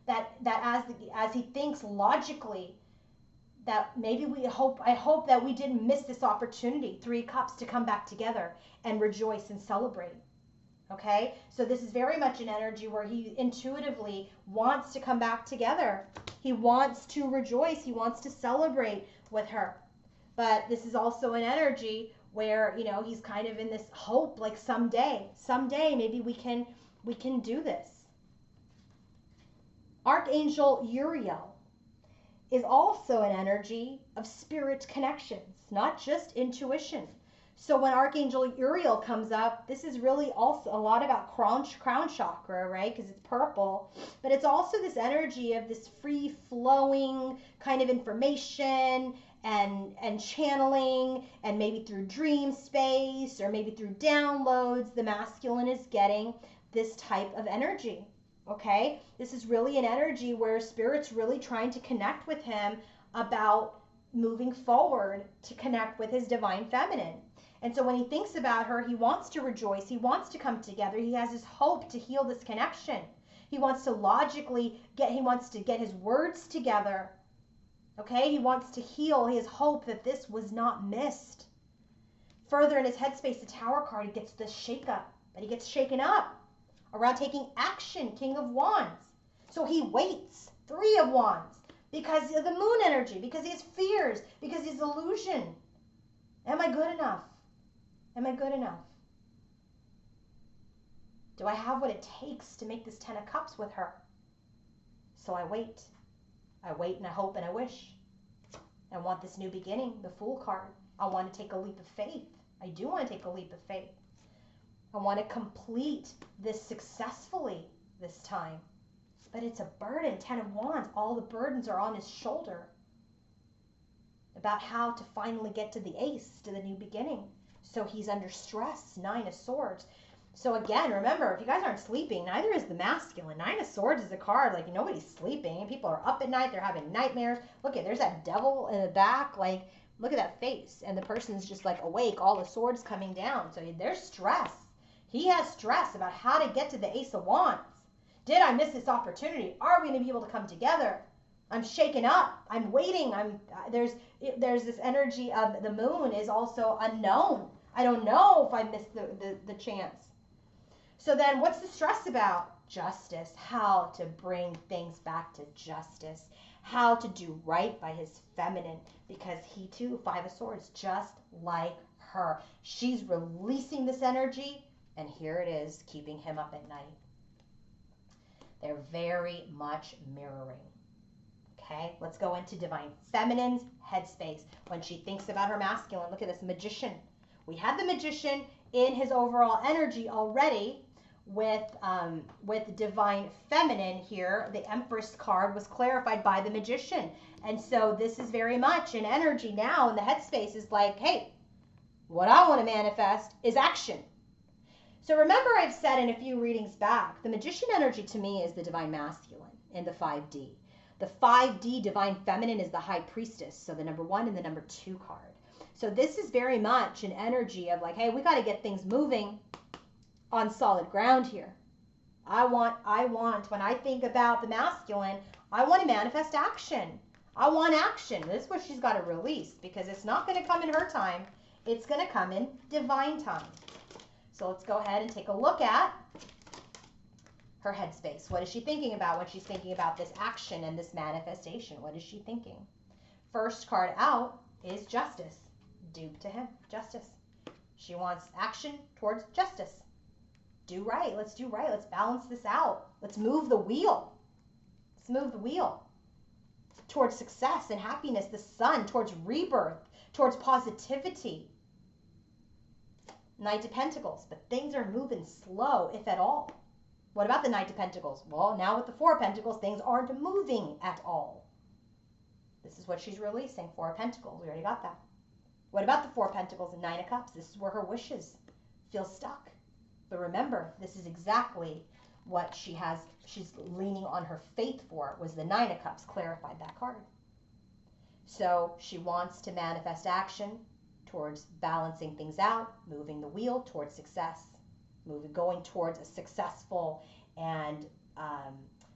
that as he thinks logically, that maybe I hope that we didn't miss this opportunity, Three Cups, to come back together and rejoice and celebrate. Okay, so this is very much an energy where he intuitively wants to come back together. He wants to rejoice. He wants to celebrate with her. But this is also an energy where, you know, he's kind of in this hope, like someday maybe we can do this. Archangel Uriel is also an energy of spirit connections, not just intuition. So when Archangel Uriel comes up, this is really also a lot about crown chakra, right? Because it's purple. But it's also this energy of this free-flowing kind of information and channeling, and maybe through dream space or maybe through downloads, the masculine is getting this type of energy. Okay? This is really an energy where Spirit's really trying to connect with him about moving forward to connect with his divine feminine. And so when he thinks about her, he wants to rejoice. He wants to come together. He has this hope to heal this connection. He wants to get his words together. Okay? He wants to heal his hope that this was not missed. Further in his headspace, the Tower card, he gets this shake up. But he gets shaken up around taking action, King of Wands. So he waits, Three of Wands, because of the moon energy, because he has fears, because he's illusion. Am I good enough? Am I good enough? Do I have what it takes to make this Ten of Cups with her? So I wait. I wait and I hope and I wish. I want this new beginning, the Fool card. I want to take a leap of faith. I do want to take a leap of faith. I want to complete this successfully this time. But it's a burden, Ten of Wands. All the burdens are on his shoulder. About how to finally get to the Ace, to the new beginning. So he's under stress, Nine of Swords. So again, remember, if you guys aren't sleeping, neither is the masculine. Nine of Swords is a card, like nobody's sleeping. People are up at night, they're having nightmares. Look at, there's that devil in the back, like, look at that face. And the person's just like awake, all the swords coming down. So there's stress. He has stress about how to get to the Ace of Wands. Did I miss this opportunity? Are we going to be able to come together? I'm shaken up. I'm waiting. There's this energy of the moon is also unknown. I don't know if I missed the chance. So then what's the stress about? Justice. How to bring things back to justice. How to do right by his feminine. Because he too, Five of Swords, just like her. She's releasing this energy. And here it is, keeping him up at night. They're very much mirroring. Okay, let's go into Divine Feminine's headspace. When she thinks about her masculine, look at this, Magician. We had the Magician in his overall energy already with Divine Feminine here. The Empress card was clarified by the Magician. And so this is very much an energy now, and the headspace is like, hey, what I want to manifest is action. So remember, I've said in a few readings back, the Magician energy to me is the Divine Masculine in the 5D. The 5D Divine Feminine is the High Priestess, so the number 1 and the number 2 card. So this is very much an energy of like, hey, we got to get things moving on solid ground here. I want, when I think about the masculine, I want to manifest action. I want action. This is what she's got to release, because it's not going to come in her time. It's going to come in divine time. So let's go ahead and take a look at her headspace. What is she thinking about when she's thinking about this action and this manifestation? What is she thinking? First card out is Justice. Dupe to him. Justice. She wants action towards justice. Do right. Let's do right. Let's balance this out. Let's move the wheel. Let's move the wheel towards success and happiness. The Sun, towards rebirth, towards positivity. Knight of Pentacles, but things are moving slow, if at all. What about the Knight of Pentacles? Well, now with the Four of Pentacles, things aren't moving at all. This is what she's releasing, Four of Pentacles. We already got that. What about the Four of Pentacles and Nine of Cups? This is where her wishes feel stuck. But remember, this is exactly what she's leaning on her faith for was the Nine of Cups, clarified that card. So she wants to manifest action towards balancing things out, moving the wheel towards success, going towards a successful and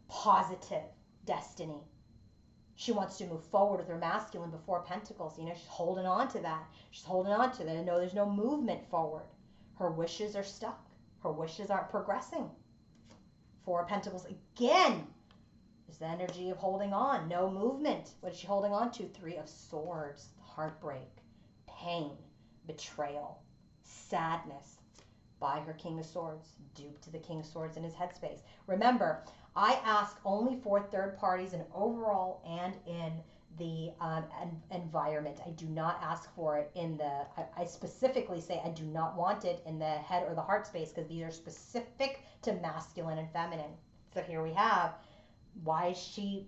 positive destiny. She wants to move forward with her masculine before Pentacles. You know, she's holding on to that. She's holding on to that. No, there's no movement forward. Her wishes are stuck. Her wishes aren't progressing. Four of Pentacles again is the energy of holding on. No movement. What is she holding on to? Three of Swords. Heartbreak, pain, betrayal, sadness. By her King of Swords. Duped to the King of Swords in his headspace. Remember, I ask only for third parties in overall and in the environment. I do not ask for it in the, I specifically say I do not want it in the head or the heart space because these are specific to masculine and feminine. So here we have, why is she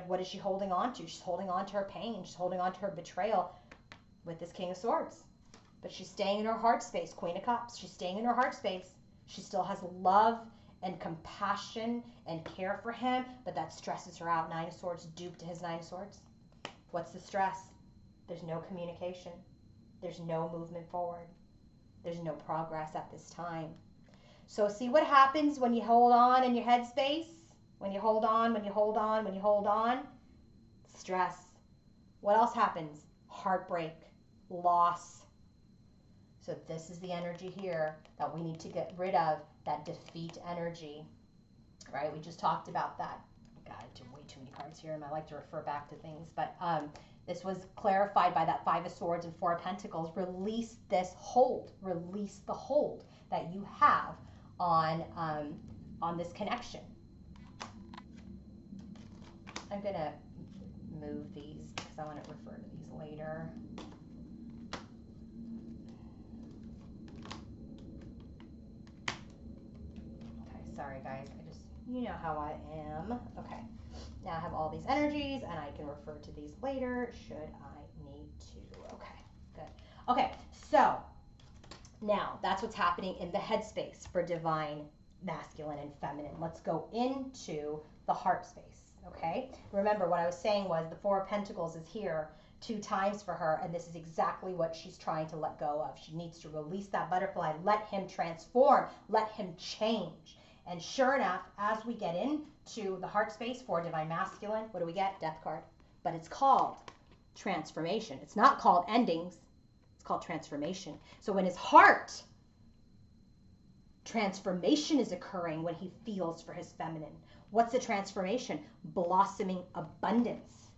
what is she holding on to? She's holding on to her pain. She's holding on to her betrayal with this King of Swords. But she's staying in her heart space, Queen of Cups. She's staying in her heart space. She still has love and compassion and care for him, but that stresses her out. Nine of Swords, duped to his Nine of Swords. What's the stress? There's no communication. There's no movement forward. There's no progress at this time. So see what happens when you hold on in your headspace? When you hold on, when you hold on, when you hold on? Stress. What else happens? Heartbreak, loss. So this is the energy here that we need to get rid of, that defeat energy, right? We just talked about that. God, I do way too many cards here, and I like to refer back to things. But this was clarified by that Five of Swords and Four of Pentacles. Release this hold. Release the hold that you have on this connection. I'm going to move these because I want to refer to these later. Sorry guys, you know how I am. Okay, now I have all these energies and I can refer to these later should I need to. Okay, good. Okay, so now that's what's happening in the headspace for divine masculine and feminine. Let's go into the heart space, okay? Remember what I was saying was the Four of Pentacles is here 2 times for her, and this is exactly what she's trying to let go of. She needs to release that butterfly, let him transform, let him change. And sure enough, as we get into the heart space for divine masculine, what do we get? Death card. But it's called transformation. It's not called endings. It's called transformation. So in his heart, transformation is occurring when he feels for his feminine. What's the transformation? Blossoming abundance.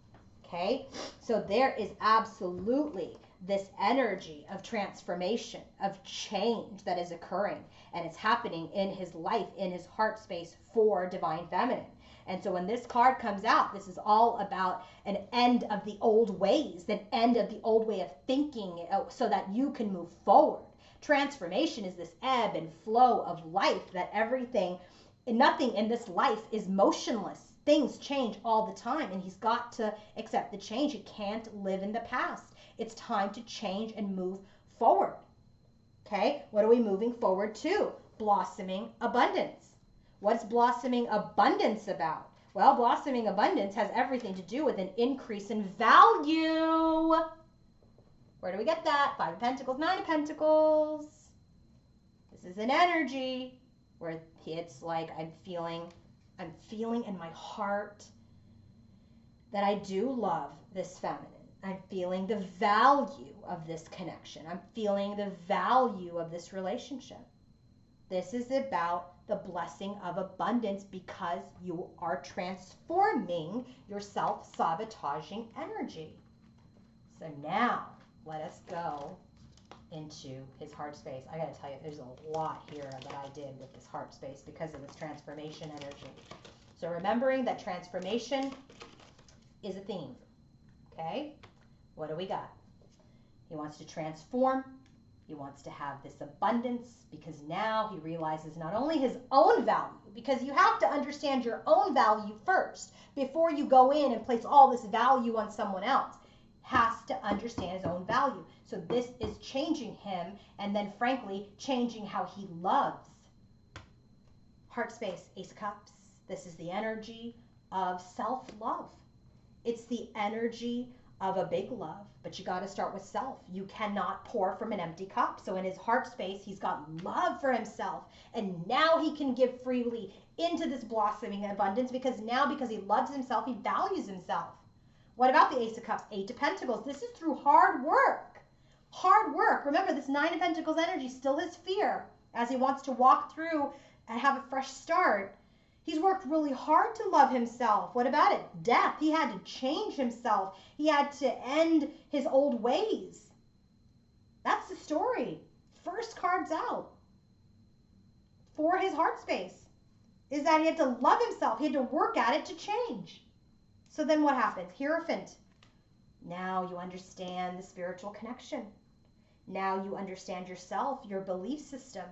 Okay? So there is absolutely this energy of transformation, of change that is occurring, and it's happening in his life, in his heart space for divine feminine. And so when this card comes out, this is all about an end of the old ways, an end of the old way of thinking so that you can move forward. Transformation is this ebb and flow of life, that nothing in this life is motionless. Things change all the time, and he's got to accept the change. He can't live in the past. It's time to change and move forward. Okay, what are we moving forward to? Blossoming abundance. What's blossoming abundance about? Well, blossoming abundance has everything to do with an increase in value. Where do we get that? Five of Pentacles, Nine of Pentacles. This is an energy where it's like I'm feeling in my heart that I do love this feminine. I'm feeling the value of this connection. I'm feeling the value of this relationship. This is about the blessing of abundance because you are transforming your self-sabotaging energy. So now let us go into his heart space. I got to tell you, there's a lot here that I did with this heart space because of this transformation energy. So remembering that transformation is a theme. Okay? What do we got? He wants to transform. He wants to have this abundance because now he realizes not only his own value, because you have to understand your own value first before you go in and place all this value on someone else. Has to understand his own value. So this is changing him, and then frankly changing how he loves Heart space, Ace of Cups. This is the energy of self-love. It's the energy of a big love, but you got to start with self. You cannot pour from an empty cup. So in his heart space, he's got love for himself, and now he can give freely into this blossoming abundance because he loves himself, he values himself. What about the Ace of Cups? 8 of Pentacles. This is through hard work. Hard work. Remember, this 9 of Pentacles energy still his fear as he wants to walk through and have a fresh start. He's worked really hard to love himself. What about it? Death. He had to change himself. He had to end his old ways. That's the story. First card's out for his heart space is that he had to love himself. He had to work at it to change. So then what happens? Hierophant. Now you understand the spiritual connection. Now you understand yourself, your belief system.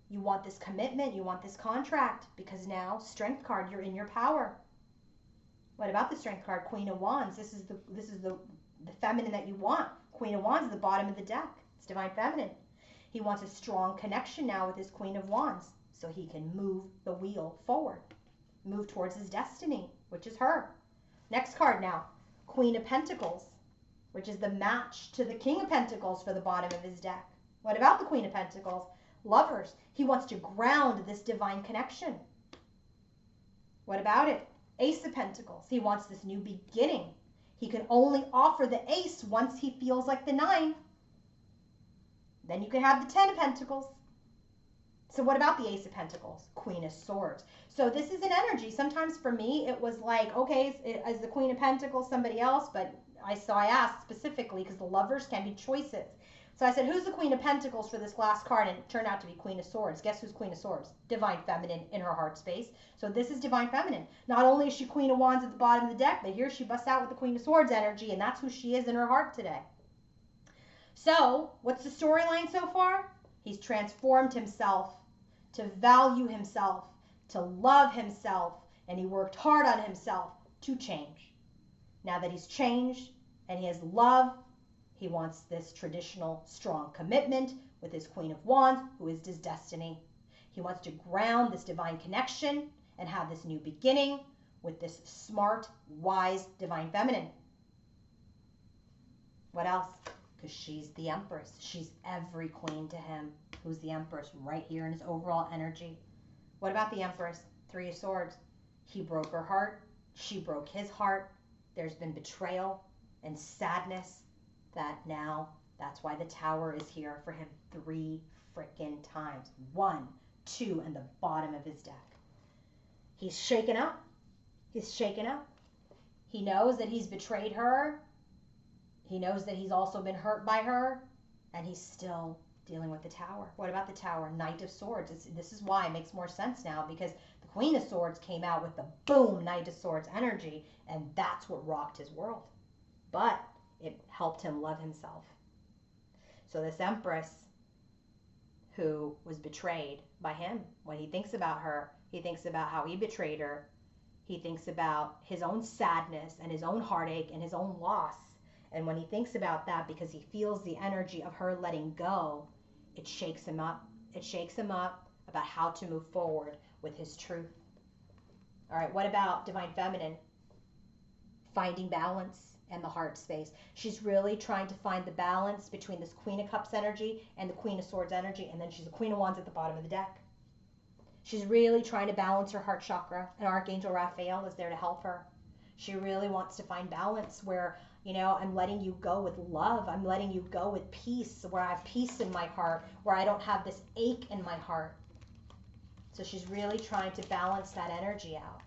You want this commitment, you want this contract, because now, Strength card, you're in your power. What about the Strength card? Queen of Wands. This is the feminine that you want. Queen of Wands is the bottom of the deck. It's Divine Feminine. He wants a strong connection now with his Queen of Wands so he can move the wheel forward, move towards his destiny, which is her. Next card now, Queen of Pentacles, which is the match to the King of Pentacles for the bottom of his deck. What about the Queen of Pentacles? Lovers. He wants to ground this divine connection. What about it? Ace of Pentacles. He wants this new beginning. He can only offer the ace once he feels like the 9. Then you can have the 10 of Pentacles. So what about the Ace of Pentacles? Queen of Swords. So this is an energy. Sometimes for me, it was like, okay, is the Queen of Pentacles somebody else? But I asked specifically because the lovers can be choices. So I said, who's the Queen of Pentacles for this last card? And it turned out to be Queen of Swords. Guess who's Queen of Swords? Divine Feminine in her heart space. So this is Divine Feminine. Not only is she Queen of Wands at the bottom of the deck, but here she busts out with the Queen of Swords energy, and that's who she is in her heart today. So what's the storyline so far? He's transformed himself to value himself, to love himself, and he worked hard on himself to change. Now that he's changed and he has love, he wants this traditional strong commitment with his Queen of Wands, who is his destiny. He wants to ground this divine connection and have this new beginning with this smart, wise, Divine Feminine. What else? Because she's the Empress. She's every queen to him. Who's the Empress? Right here in his overall energy. What about the Empress? 3 of Swords. He broke her heart. She broke his heart. There's been betrayal and sadness. That now, that's why the Tower is here for him 3 frickin' times. 1, 2, and the bottom of his deck. He's shaken up. He's shaken up. He knows that he's betrayed her. He knows that he's also been hurt by her. And he's still dealing with the Tower. What about the Tower? Knight of Swords. This is why it makes more sense now, because the Queen of Swords came out with the boom Knight of Swords energy, and that's what rocked his world. But it helped him love himself. So this Empress, who was betrayed by him, when he thinks about her, he thinks about how he betrayed her. He thinks about his own sadness and his own heartache and his own loss. And when he thinks about that, because he feels the energy of her letting go, it shakes him up. It shakes him up about how to move forward with his truth. All right, what about Divine Feminine? Finding balance and the heart space. She's really trying to find the balance between this Queen of Cups energy and the Queen of Swords energy, and then she's a Queen of Wands at the bottom of the deck. She's really trying to balance her heart chakra, and Archangel Raphael is there to help her. She really wants to find balance where, you know, I'm letting you go with love. I'm letting you go with peace, where I have peace in my heart, where I don't have this ache in my heart. So she's really trying to balance that energy out.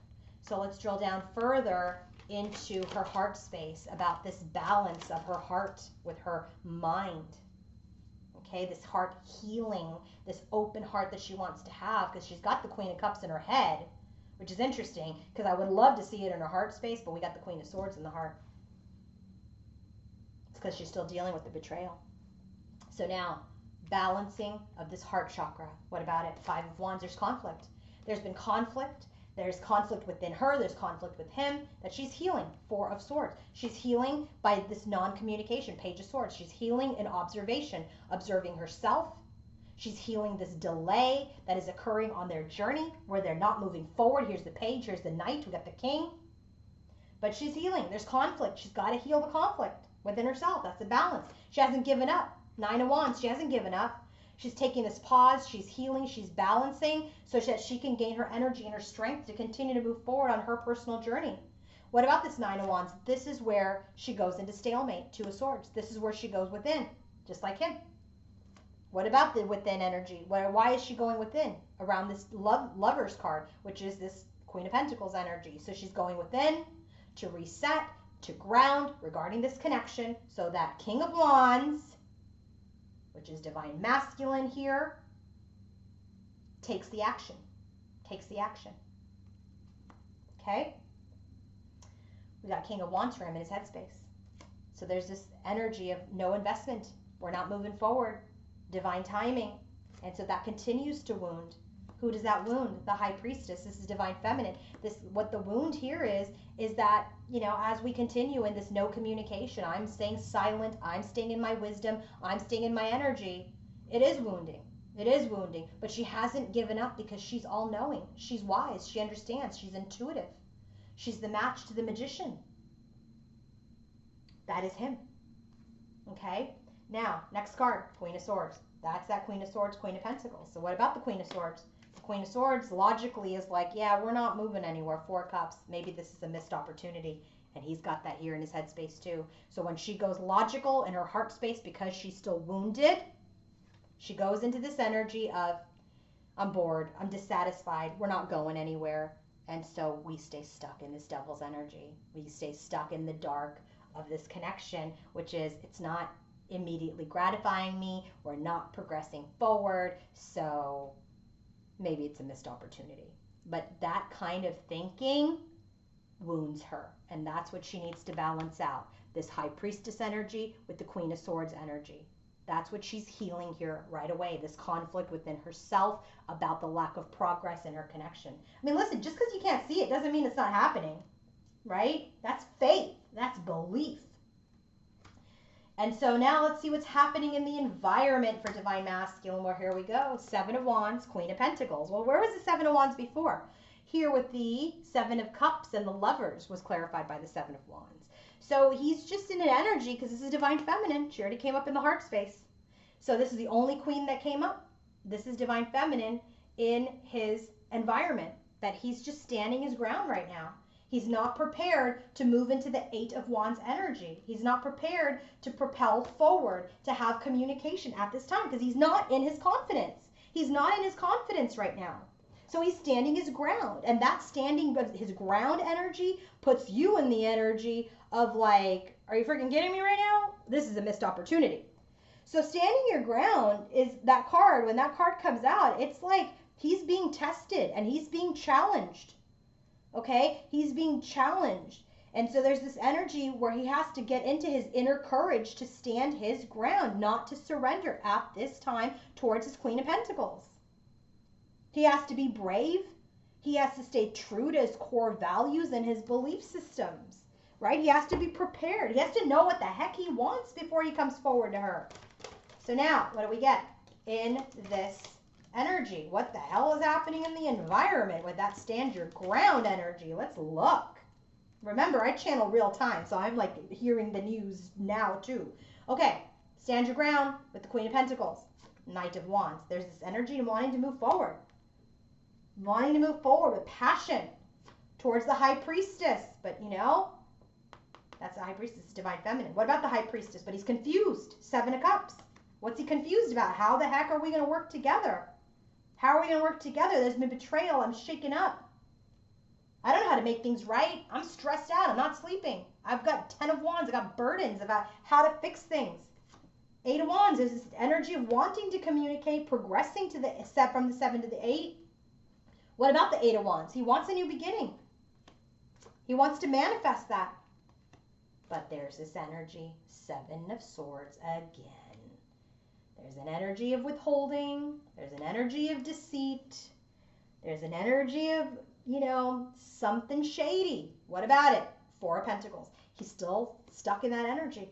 So let's drill down further into her heart space about this balance of her heart with her mind. Okay, this heart healing, this open heart that she wants to have, because she's got the Queen of Cups in her head, which is interesting because I would love to see it in her heart space, but we got the Queen of Swords in the heart. It's because she's still dealing with the betrayal. So now, balancing of this heart chakra. What about it? 5 of Wands, there's conflict. There's been conflict. There's conflict within her. There's conflict with him that she's healing. 4 of Swords. She's healing by this non-communication. Page of Swords. She's healing in observation, observing herself. She's healing this delay that is occurring on their journey where they're not moving forward. Here's the page, here's the knight, we got the king. But she's healing. There's conflict. She's got to heal the conflict within herself. That's the balance. She hasn't given up. 9 of Wands, she hasn't given up. She's taking this pause. She's healing. She's balancing so that she can gain her energy and her strength to continue to move forward on her personal journey. What about this 9 of Wands? This is where she goes into stalemate. 2 of Swords. This is where she goes within, just like him. What about the within energy? Why is she going within around this Lover's card, which is this Queen of Pentacles energy? So she's going within to reset, to ground regarding this connection so that King of Wands, which is divine masculine here, takes the action. Takes the action. Okay? We got King of Wands for him in his headspace. So there's this energy of no investment. We're not moving forward. Divine timing. And so that continues to wound. Who does that wound? The High Priestess. This is divine feminine. What the wound here is that, you know, as we continue in this no communication, I'm staying silent, I'm staying in my wisdom, I'm staying in my energy. It is wounding. It is wounding. But she hasn't given up because she's all-knowing. She's wise. She understands. She's intuitive. She's the match to the magician. That is him. Okay? Now, next card, Queen of Swords. That's that Queen of Swords, Queen of Pentacles. So what about the Queen of Swords? The Queen of Swords logically is like, yeah, we're not moving anywhere. 4 Cups. Maybe this is a missed opportunity. And he's got that here in his headspace too. So when she goes logical in her heart space because she's still wounded, she goes into this energy of, I'm bored, I'm dissatisfied, we're not going anywhere. And so we stay stuck in this devil's energy. We stay stuck in the dark of this connection, which is, it's not immediately gratifying me, we're not progressing forward, so maybe it's a missed opportunity. But that kind of thinking wounds her, and that's what she needs to balance out, this High Priestess energy with the Queen of Swords energy. That's what she's healing here right away, this conflict within herself about the lack of progress in her connection. I mean, listen, just because you can't see it doesn't mean it's not happening, right? That's faith, that's belief. And so now let's see what's happening in the environment for Divine Masculine. Well, here we go. 7 of Wands, Queen of Pentacles. Well, where was the 7 of Wands before? Here with the 7 of Cups and the Lovers was clarified by the 7 of Wands. So he's just in an energy, because this is Divine Feminine. She already came up in the heart space. So this is the only queen that came up. This is Divine Feminine in his environment, that he's just standing his ground right now. He's not prepared to move into the 8 of Wands energy. He's not prepared to propel forward, to have communication at this time, because he's not in his confidence. He's not in his confidence right now. So he's standing his ground. And that standing his ground energy puts you in the energy of like, are you freaking kidding me right now? This is a missed opportunity. So standing your ground is that card. When that card comes out, it's like he's being tested and he's being challenged. Okay, he's being challenged. And so there's this energy where he has to get into his inner courage to stand his ground, not to surrender at this time towards his Queen of Pentacles. He has to be brave. He has to stay true to his core values and his belief systems, right? He has to be prepared. He has to know what the heck he wants before he comes forward to her. So now, what do we get in this energy? What the hell is happening in the environment with that stand your ground energy? Let's look. Remember, I channel real time, so I'm like hearing the news now too. Okay, stand your ground with the Queen of Pentacles, Knight of Wands. There's this energy of wanting to move forward. Wanting to move forward with passion towards the High Priestess. But you know, that's the High Priestess, Divine Feminine. What about the High Priestess? But he's confused. 7 of Cups. What's he confused about? How the heck are we going to work together? How are we going to work together? There's been betrayal. I'm shaken up. I don't know how to make things right. I'm stressed out. I'm not sleeping. I've got 10 of Wands. I've got burdens about how to fix things. 8 of Wands is this energy of wanting to communicate, progressing to the step from the 7 to the 8. What about the 8 of Wands? He wants a new beginning. He wants to manifest that. But there's this energy, 7 of Swords again. There's an energy of withholding. There's an energy of deceit. There's an energy of, you know, something shady. What about it? 4 of Pentacles. He's still stuck in that energy.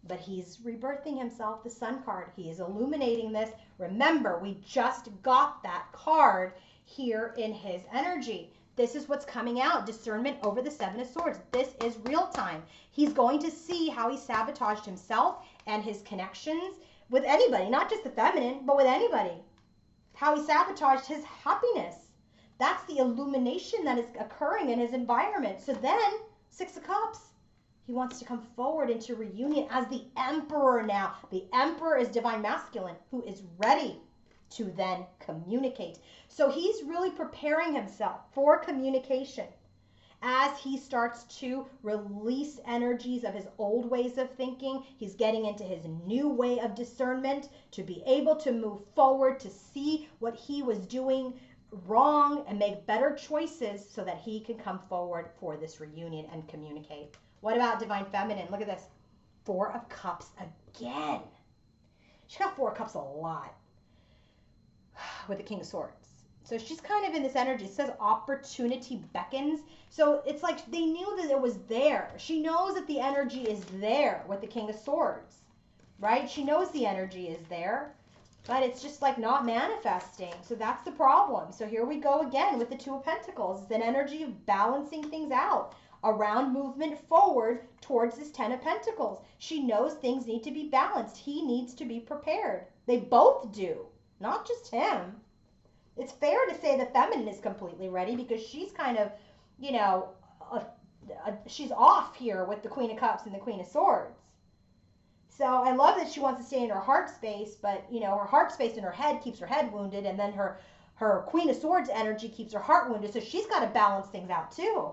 but he's rebirthing himself, the Sun card. He is illuminating this. Remember, we just got that card here in his energy. This is what's coming out, discernment over the Seven of Swords. This is real time. He's going to see how he sabotaged himself and his connections with anybody, not just the feminine, but with anybody. How he sabotaged his happiness. That's the illumination that is occurring in his environment. So then, Six of Cups, he wants to come forward into reunion as the Emperor now. The Emperor is divine masculine, who is ready to then communicate. So he's really preparing himself for communication as he starts to release energies of his old ways of thinking. He's getting into his new way of discernment to be able to move forward, to see what he was doing wrong and make better choices so that he can come forward for this reunion and communicate. What about divine feminine? Look at this. Four of Cups again. She got Four of Cups a lot with the King of Swords. So she's kind of in this energy. It says opportunity beckons. So it's like they knew that it was there. She knows that the energy is there with the King of Swords, right? She knows the energy is there, but it's just like not manifesting. So that's the problem. So here we go again with the Two of Pentacles. It's an energy of balancing things out around movement forward towards this Ten of Pentacles. She knows things need to be balanced. He needs to be prepared. They both do, not just him. It's fair to say the feminine is completely ready because she's kind of, you know, she's off here with the Queen of Cups and the Queen of Swords. So I love that she wants to stay in her heart space, but, you know, her heart space in her head keeps her head wounded, and then her Queen of Swords energy keeps her heart wounded, so she's got to balance things out too.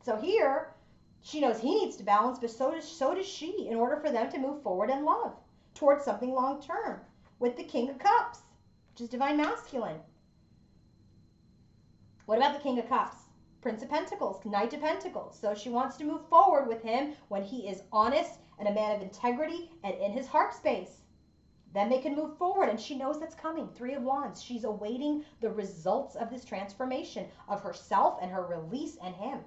So here, she knows he needs to balance, but so does she, in order for them to move forward in love towards something long term with the King of Cups, which is divine masculine. What about the King of Cups? Prince of Pentacles, Knight of Pentacles. So she wants to move forward with him when he is honest and a man of integrity and in his heart space. Then they can move forward, and she knows that's coming. Three of Wands. She's awaiting the results of this transformation of herself and her release and him.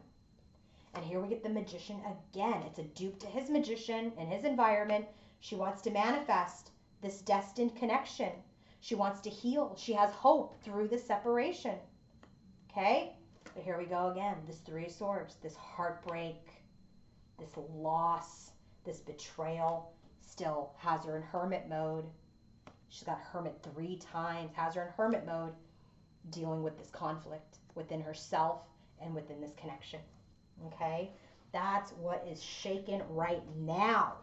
And here we get the Magician again. It's a dupe to his magician and his environment. She wants to manifest this destined connection. She wants to heal. She has hope through the separation. Okay? But here we go again. This Three of Swords, this heartbreak, this loss, this betrayal still has her in hermit mode. She's got Hermit 3 times, has her in hermit mode, dealing with this conflict within herself and within this connection. Okay? That's what is shaken right now.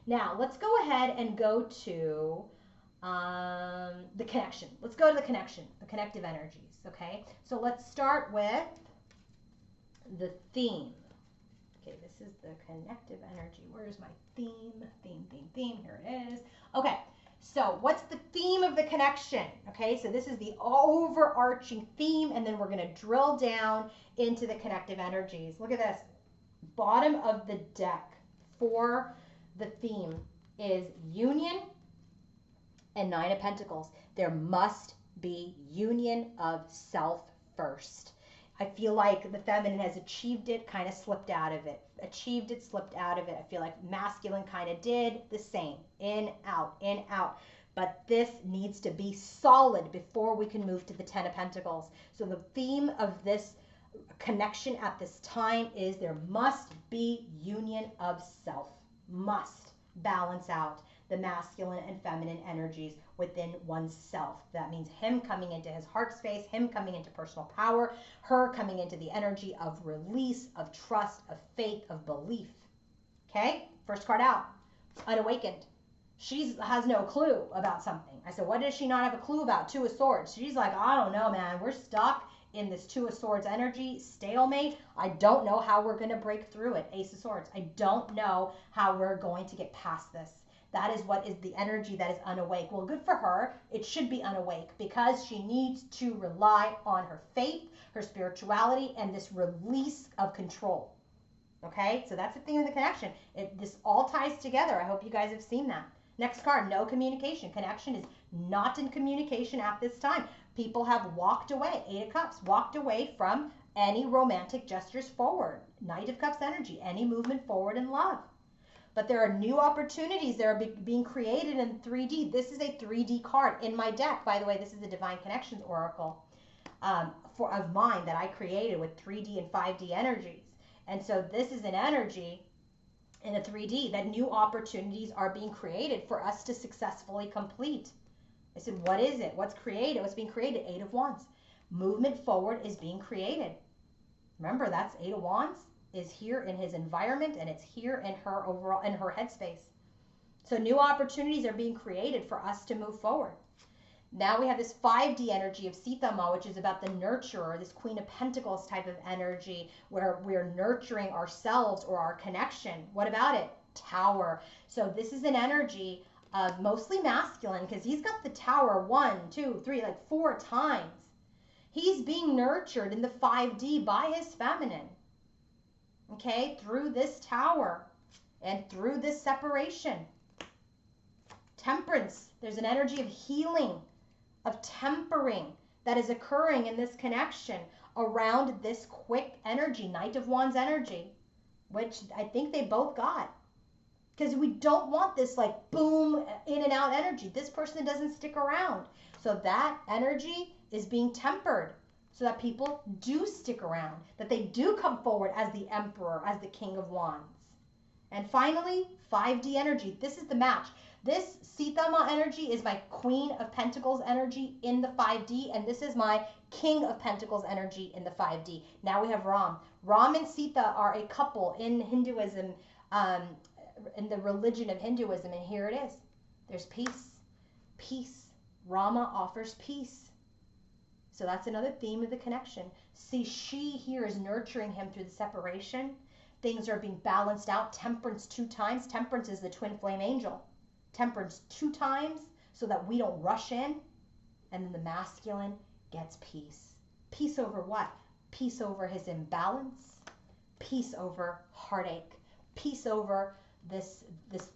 Now, let's go ahead and go to the connection. Let's go to the connection, the connective energies, okay? So let's start with the theme. Okay, this is the connective energy. Where's my theme? Theme. Here it is. Okay, so what's the theme of the connection? Okay, so this is the overarching theme, and then we're going to drill down into the connective energies. Look at this. Bottom of the deck for the theme is union and Nine of Pentacles. There must be union of self first. I feel like the feminine has achieved it, kind of slipped out of it. Achieved it, slipped out of it. I feel like masculine kind of did the same. In, out, in, out. But this needs to be solid before we can move to the Ten of Pentacles. So the theme of this connection at this time is there must be union of self. Must balance out the masculine and feminine energies within oneself. That means him coming into his heart space, him coming into personal power, her coming into the energy of release, of trust, of faith, of belief. Okay? First card out. Unawakened. She has no clue about something. I said, what does she not have a clue about? Two of Swords. She's like, I don't know, man. We're stuck in this Two of Swords energy, stalemate. I don't know how we're going to break through it. Ace of Swords. I don't know how we're going to get past this. That is what is the energy that is unawake. Well, good for her. It should be unawake because she needs to rely on her faith, her spirituality, and this release of control. Okay, so that's the theme of the connection. This all ties together. I hope you guys have seen that. Next card, no communication. Connection is not in communication at this time. People have walked away. Eight of Cups, walked away from any romantic gestures forward. Knight of Cups energy, any movement forward in love. but there are new opportunities that are being created in 3D. This is a 3D card in my deck. By the way, this is the Divine Connections Oracle of mine that I created with 3D and 5D energies. And so this is an energy in a 3D that new opportunities are being created for us to successfully complete. I said, what is it? What's created? What's being created? 8 of Wands. Movement forward is being created. Remember, that's 8 of Wands is here in his environment, and it's here in her overall, in her headspace. So new opportunities are being created for us to move forward. Now we have this 5D energy of Sita Ma, which is about the nurturer, this Queen of Pentacles type of energy where we're nurturing ourselves or our connection. What about it? Tower. So this is an energy of mostly masculine because he's got the tower 1, 2, 3, like 4 times. He's being nurtured in the 5D by his feminine. Okay, through this tower and through this separation. Temperance, there's an energy of healing, of tempering that is occurring in this connection around this quick energy, Knight of Wands energy, which I think they both got. Because we don't want this like boom, in and out energy. This person doesn't stick around. So that energy is being tempered, so that people do stick around, that they do come forward as the Emperor, as the King of Wands. And finally, 5D energy. This is the match. This Sita Ma energy is my Queen of Pentacles energy in the 5D, and this is my King of Pentacles energy in the 5D. Now we have Ram. Ram and Sita are a couple in Hinduism, in the religion of Hinduism, and here it is. There's peace. Peace. Rama offers peace. So that's another theme of the connection. See, she here is nurturing him through the separation. Things are being balanced out. Temperance 2 times. Temperance is the twin flame angel. Temperance 2 times so that we don't rush in. And then the masculine gets peace. Peace over what? Peace over his imbalance. Peace over heartache. Peace over this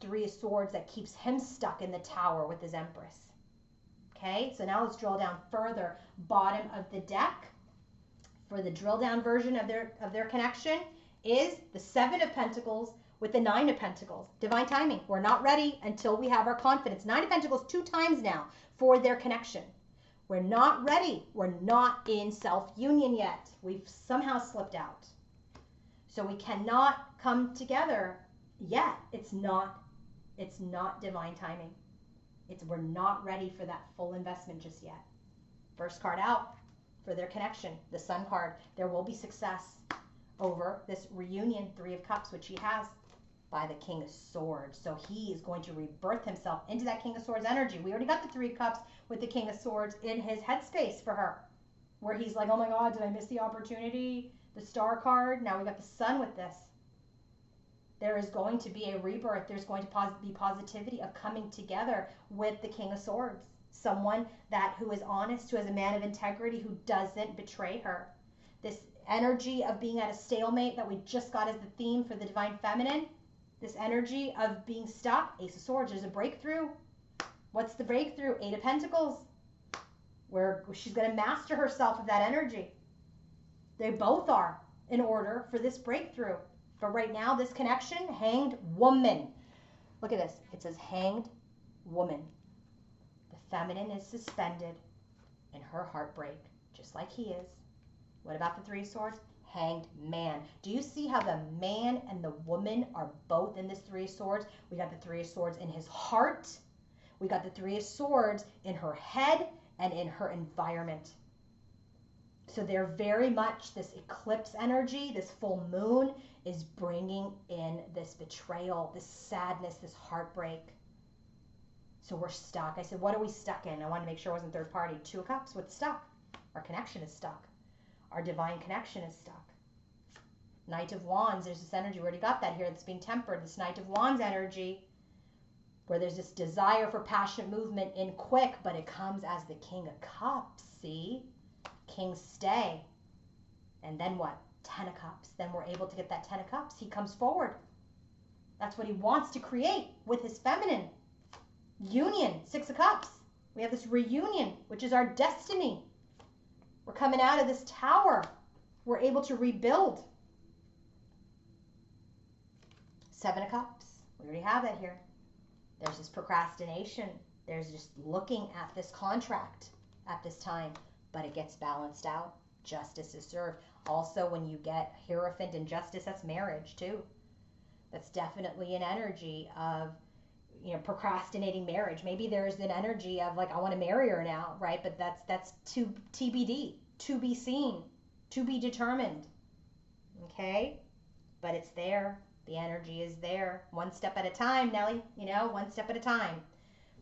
3 of Swords that keeps him stuck in the tower with his Empress. Okay, so now let's drill down further. Bottom of the deck for the drill down version of their connection is the 7 of Pentacles with the 9 of Pentacles. Divine timing. We're not ready until we have our confidence. 9 of Pentacles 2 times now for their connection. We're not ready. We're not in self-union yet. We've somehow slipped out. So we cannot come together yet. It's not divine timing. We're not ready for that full investment just yet. First card out for their connection, the Sun card. There will be success over this reunion, 3 of Cups, which he has by the King of Swords. So he is going to rebirth himself into that King of Swords energy. We already got the 3 of Cups with the King of Swords in his headspace for her, where he's like, oh my God, did I miss the opportunity? The Star card. Now we got the Sun with this. There is going to be a rebirth. There's going to be positivity of coming together with the King of Swords. Someone who is honest, who is a man of integrity, who doesn't betray her. This energy of being at a stalemate that we just got as the theme for the Divine Feminine. This energy of being stuck. Ace of Swords. There's a breakthrough. What's the breakthrough? 8 of Pentacles. Where she's going to master herself of that energy. They both are in order for this breakthrough. But right now, this connection, Hanged Woman. Look at this. It says Hanged Woman. The feminine is suspended in her heartbreak, just like he is. What about the 3 of Swords? Hanged Man. Do you see how the man and the woman are both in this 3 of Swords? We got the 3 of Swords in his heart. We got the 3 of Swords in her head and in her environment. So they're very much this eclipse energy, this full moon is bringing in this betrayal, this sadness, this heartbreak. So we're stuck. I said, what are we stuck in? I wanted to make sure it wasn't third party. 2 of Cups, what's stuck? Our connection is stuck. Our divine connection is stuck. Knight of Wands, there's this energy. We already got that here that's being tempered. This Knight of Wands energy, where there's this desire for passionate movement in quick, but it comes as the King of Cups, see? King stay. And then what? 10 of Cups. Then we're able to get that 10 of Cups. He comes forward. That's what he wants to create with his feminine. Union, 6 of Cups. We have this reunion, which is our destiny. We're coming out of this tower. We're able to rebuild. 7 of Cups. We already have that here. There's this procrastination. There's just looking at this contract at this time, but it gets balanced out. Justice is served. Also, when you get Hierophant and Justice, that's marriage too. That's definitely an energy of, procrastinating marriage. Maybe there's an energy of like, I want to marry her now, right? But that's to TBD, to be seen, to be determined. Okay? But it's there. The energy is there. One step at a time, Nelly. One step at a time.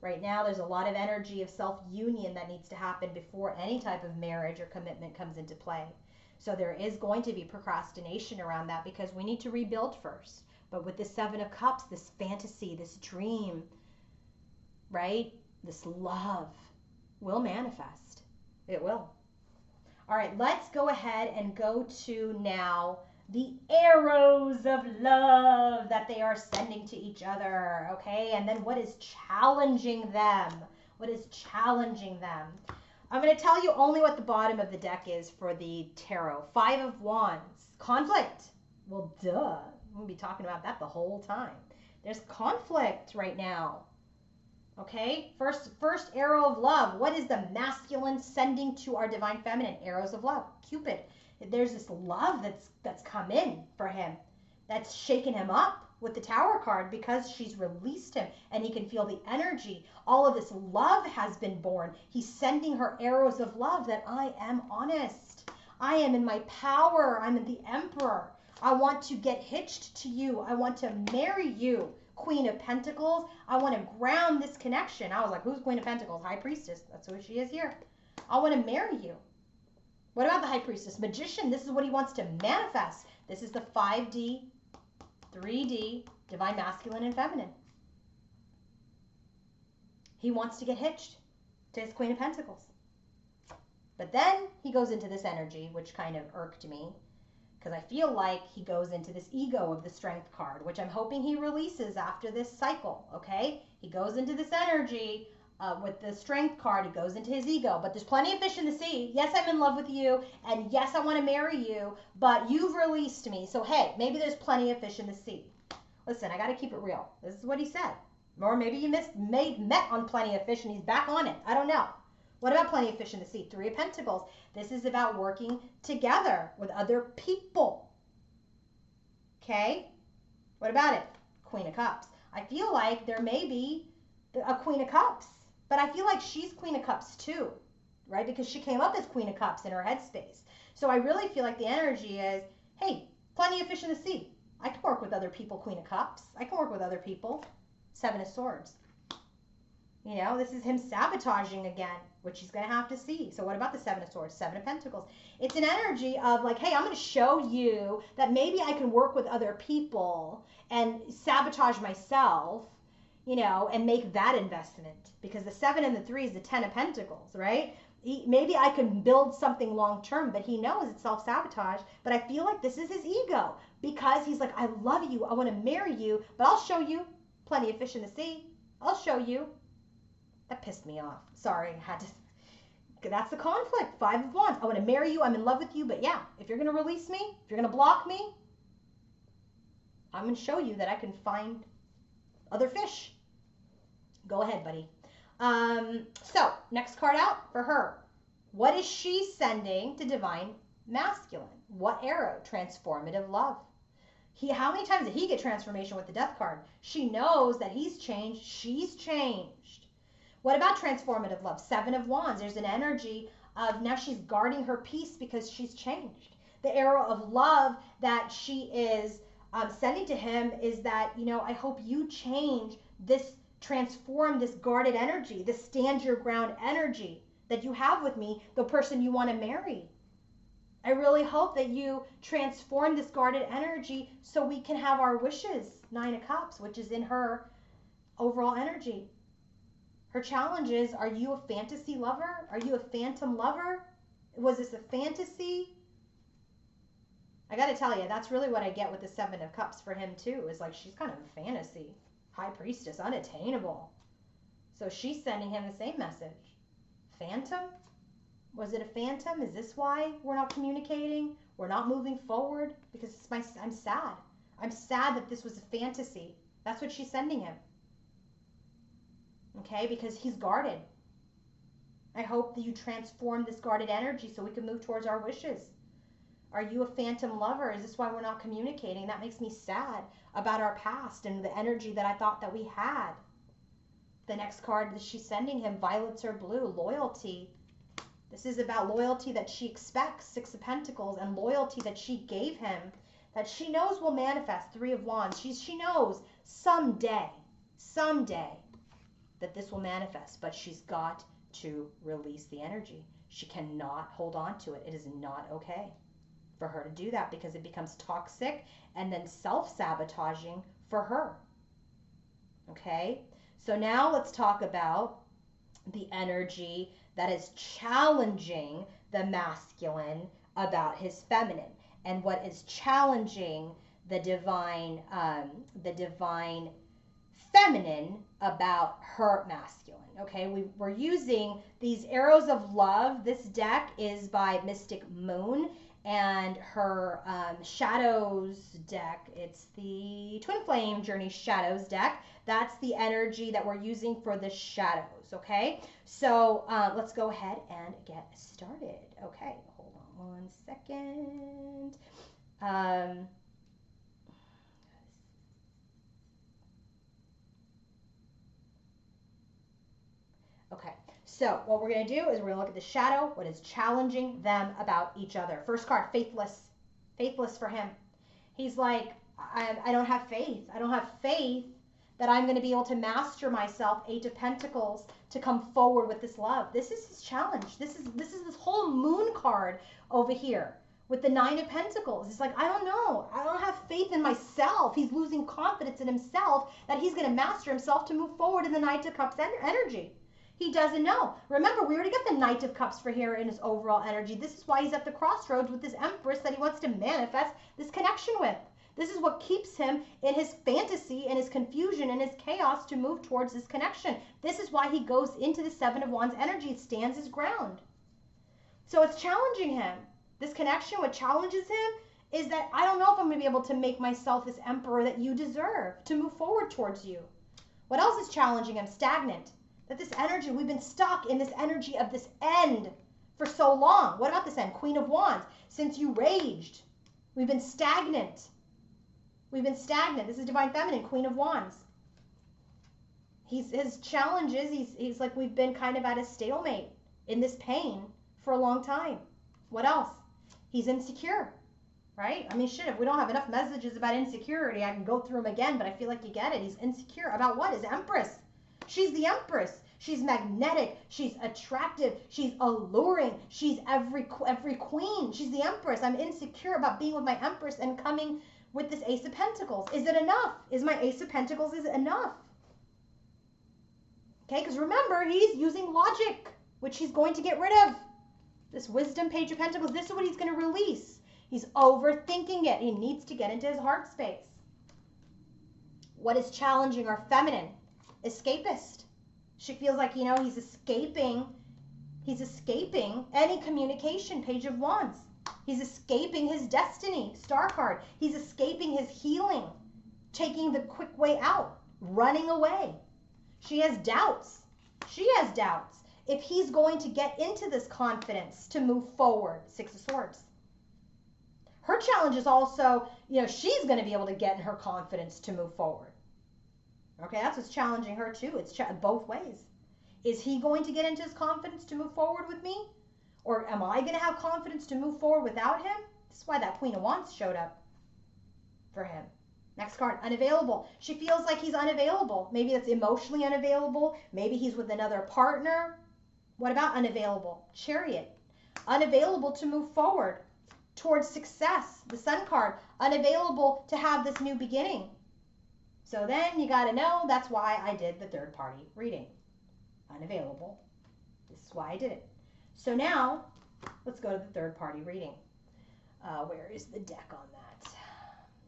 Right now, there's a lot of energy of self-union that needs to happen before any type of marriage or commitment comes into play. So there is going to be procrastination around that because we need to rebuild first. But with the Seven of Cups, this fantasy, this dream, right? This love will manifest. It will. All right, let's go ahead and go to now the arrows of love that they are sending to each other, okay? And then what is challenging them? What is challenging them? I'm going to tell you only what the bottom of the deck is for the tarot. Five of Wands. Conflict. Well, duh. We'll be talking about that the whole time. There's conflict right now. Okay? First arrow of love. What is the masculine sending to our divine feminine? Arrows of love. Cupid. There's this love that's come in for him. That's shaken him up with the Tower card because she's released him and he can feel the energy. All of this love has been born. He's sending her arrows of love that I am honest. I am in my power. I'm in the Emperor. I want to get hitched to you. I want to marry you. Queen of Pentacles. I want to ground this connection. I was like, who's Queen of Pentacles? High Priestess. That's who she is here. I want to marry you. What about the High Priestess? Magician. This is what he wants to manifest. This is the 5D, 3D, Divine Masculine and Feminine. He wants to get hitched to his Queen of Pentacles. But then he goes into this energy, which kind of irked me. Because I feel like he goes into this ego of the Strength card, which I'm hoping he releases after this cycle, okay? He goes into this energy with the Strength card. He goes into his ego. But there's plenty of fish in the sea. Yes, I'm in love with you. And yes, I want to marry you. But you've released me. So, hey, maybe there's plenty of fish in the sea. Listen, I got to keep it real. This is what he said. Or maybe you met on Plenty of Fish and he's back on it. I don't know. What about Plenty of Fish in the Sea? Three of Pentacles. This is about working together with other people. Okay? What about it? Queen of Cups. I feel like there may be a Queen of Cups, but I feel like she's Queen of Cups too, right? Because she came up as Queen of Cups in her headspace. So I really feel like the energy is, hey, plenty of fish in the sea. I can work with other people, Queen of Cups. I can work with other people. Seven of Swords. This is him sabotaging again, which he's going to have to see. So what about the Seven of Swords? Seven of Pentacles. It's an energy of like, hey, I'm going to show you that maybe I can work with other people and sabotage myself, and make that investment. Because the 7 and the 3 is the 10 of Pentacles, right? Maybe I can build something long term, but he knows it's self-sabotage. But I feel like this is his ego because he's like, I love you. I want to marry you, but I'll show you. Plenty of fish in the sea. I'll show you. That pissed me off. Sorry, I had to. That's the conflict. 5 of Wands. I want to marry you. I'm in love with you. But yeah, if you're going to release me, if you're going to block me, I'm going to show you that I can find other fish. Go ahead, buddy. So, next card out for her. What is she sending to Divine Masculine? What arrow? Transformative love. How many times did he get transformation with the Death card? She knows that he's changed. She's changed. What about transformative love? 7 of Wands. There's an energy of now she's guarding her peace because she's changed. The arrow of love that she is sending to him is that, I hope you change this, transform this guarded energy, this stand your ground energy that you have with me, the person you want to marry. I really hope that you transform this guarded energy so we can have our wishes. 9 of Cups, which is in her overall energy. Her challenge is, are you a fantasy lover? Are you a phantom lover? Was this a fantasy? I got to tell you, that's really what I get with the 7 of Cups for him too, is like she's kind of a fantasy. High Priestess, unattainable. So she's sending him the same message. Phantom? Was it a phantom? Is this why we're not communicating? We're not moving forward? Because I'm sad. I'm sad that this was a fantasy. That's what she's sending him. Okay, because he's guarded. I hope that you transform this guarded energy so we can move towards our wishes. Are you a phantom lover? Is this why we're not communicating? That makes me sad about our past and the energy that I thought that we had. The next card that she's sending him, violets or blue, loyalty. This is about loyalty that she expects, Six of Pentacles, and loyalty that she gave him, that she knows will manifest, Three of Wands. She knows someday that this will manifest, but she's got to release the energy. She cannot hold on to it. It is not okay for her to do that because it becomes toxic and then self-sabotaging for her. Okay? So now let's talk about the energy that is challenging the masculine about his feminine, and what is challenging the divine feminine about her masculine. Okay, we're using these arrows of love. This deck is by Mystic Moon, and her Shadows deck, it's the Twin Flame Journey Shadows deck. That's the energy that we're using for the shadows. Okay, so let's go ahead and get started. Okay, hold on one second. Okay, so what we're going to do is we're going to look at the shadow, what is challenging them about each other. First card, faithless. Faithless for him. He's like, I don't have faith. I don't have faith that I'm going to be able to master myself, Eight of Pentacles, to come forward with this love. This is his challenge. This is this whole moon card over here with the Nine of Pentacles. It's like, I don't know. I don't have faith in myself. He's losing confidence in himself that he's going to master himself to move forward in the Knight of Cups energy. He doesn't know. Remember, we already got the Knight of Cups for here in his overall energy. This is why he's at the crossroads with this Empress that he wants to manifest this connection with. This is what keeps him in his fantasy and his confusion and his chaos to move towards this connection. This is why he goes into the Seven of Wands energy. It stands his ground. So it's challenging him. This connection, what challenges him is that I don't know if I'm going to be able to make myself this emperor that you deserve to move forward towards you. What else is challenging him? Stagnant. That this energy, we've been stuck in this energy of this end for so long. What about this end? Queen of Wands. Since you raged, we've been stagnant. We've been stagnant. This is Divine Feminine, Queen of Wands. His challenge is he's like, we've been kind of at a stalemate in this pain for a long time. What else? He's insecure, right? I mean, shit, if we don't have enough messages about insecurity, I can go through them again, but I feel like you get it. He's insecure. About what? His Empress. She's the Empress. She's magnetic. She's attractive. She's alluring. She's every queen. She's the Empress. I'm insecure about being with my Empress and coming with this Ace of Pentacles. Is it enough? Is my Ace of Pentacles, is it enough? Okay, because remember, he's using logic, which he's going to get rid of. This Wisdom, Page of Pentacles, this is what he's going to release. He's overthinking it. He needs to get into his heart space. What is challenging our feminine? Escapist. She feels like, you know, he's escaping any communication, Page of Wands. He's escaping his destiny, Star card. He's escaping his healing, taking the quick way out, running away. She has doubts. She has doubts if he's going to get into this confidence to move forward, Six of Swords. Her challenge is also, you know, she's going to be able to get in her confidence to move forward. Okay, that's what's challenging her too. It's both ways. Is he going to get into his confidence to move forward with me? Or am I going to have confidence to move forward without him? This is why that Queen of Wands showed up for him. Next card, unavailable. She feels like he's unavailable. Maybe that's emotionally unavailable. Maybe he's with another partner. What about unavailable? Chariot. Unavailable to move forward towards success. The Sun card. Unavailable to have this new beginning. So then you got to know that's why I did the third party reading. Unavailable. This is why I did it. So now let's go to the third party reading. Where is the deck on that?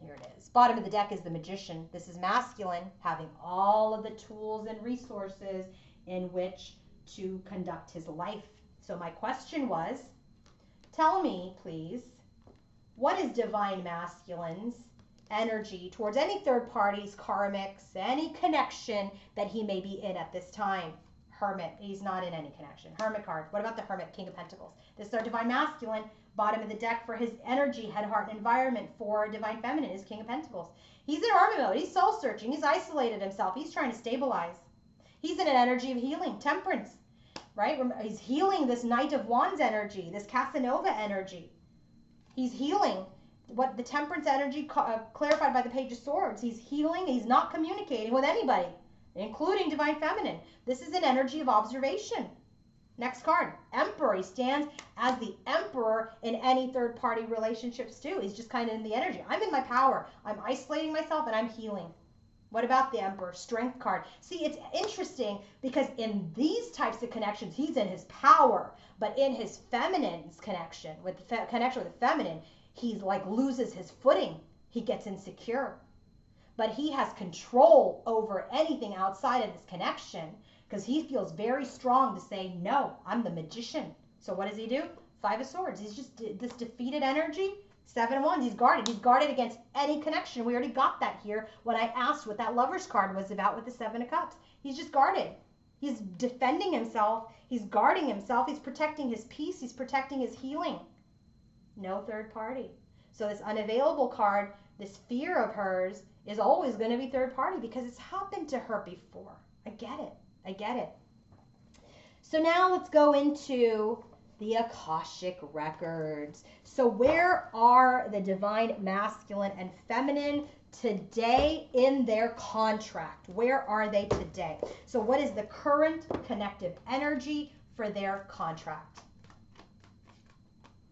Here it is. Bottom of the deck is the Magician. This is masculine, having all of the tools and resources in which to conduct his life. So my question was, tell me, please, what is Divine Masculine's energy towards any third parties, karmics, any connection that he may be in at this time. Hermit, he's not in any connection. Hermit card. What about the Hermit, King of Pentacles? This is our Divine Masculine, bottom of the deck for his energy, head, heart, and environment. For Divine Feminine is King of Pentacles. He's in hermit mode. He's soul searching. He's isolated himself. He's trying to stabilize. He's in an energy of healing, temperance, right? He's healing this Knight of Wands energy, this Casanova energy. He's healing what the temperance energy clarified by the Page of Swords. He's healing. He's not communicating with anybody, including Divine Feminine. This is an energy of observation. Next card, Emperor. He stands as the Emperor in any third-party relationships too. He's just kind of in the energy. I'm in my power. I'm isolating myself and I'm healing. What about the Emperor? Strength card. See, it's interesting because in these types of connections, he's in his power, but in his feminine's connection, with the connection with the feminine, he's like loses his footing. He gets insecure. But he has control over anything outside of this connection because he feels very strong to say, no, I'm the magician. So what does he do? Five of Swords. He's just this defeated energy. 7 of Wands. He's guarded. He's guarded against any connection. We already got that here when I asked what that Lover's card was about with the 7 of Cups. He's just guarded. He's defending himself. He's guarding himself. He's protecting his peace. He's protecting his healing. No third party. So this unavailable card, this fear of hers, is always going to be third party because it's happened to her before. I get it. I get it. So now let's go into the Akashic Records. So where are the Divine Masculine and Feminine today in their contract? Where are they today? So what is the current connective energy for their contract?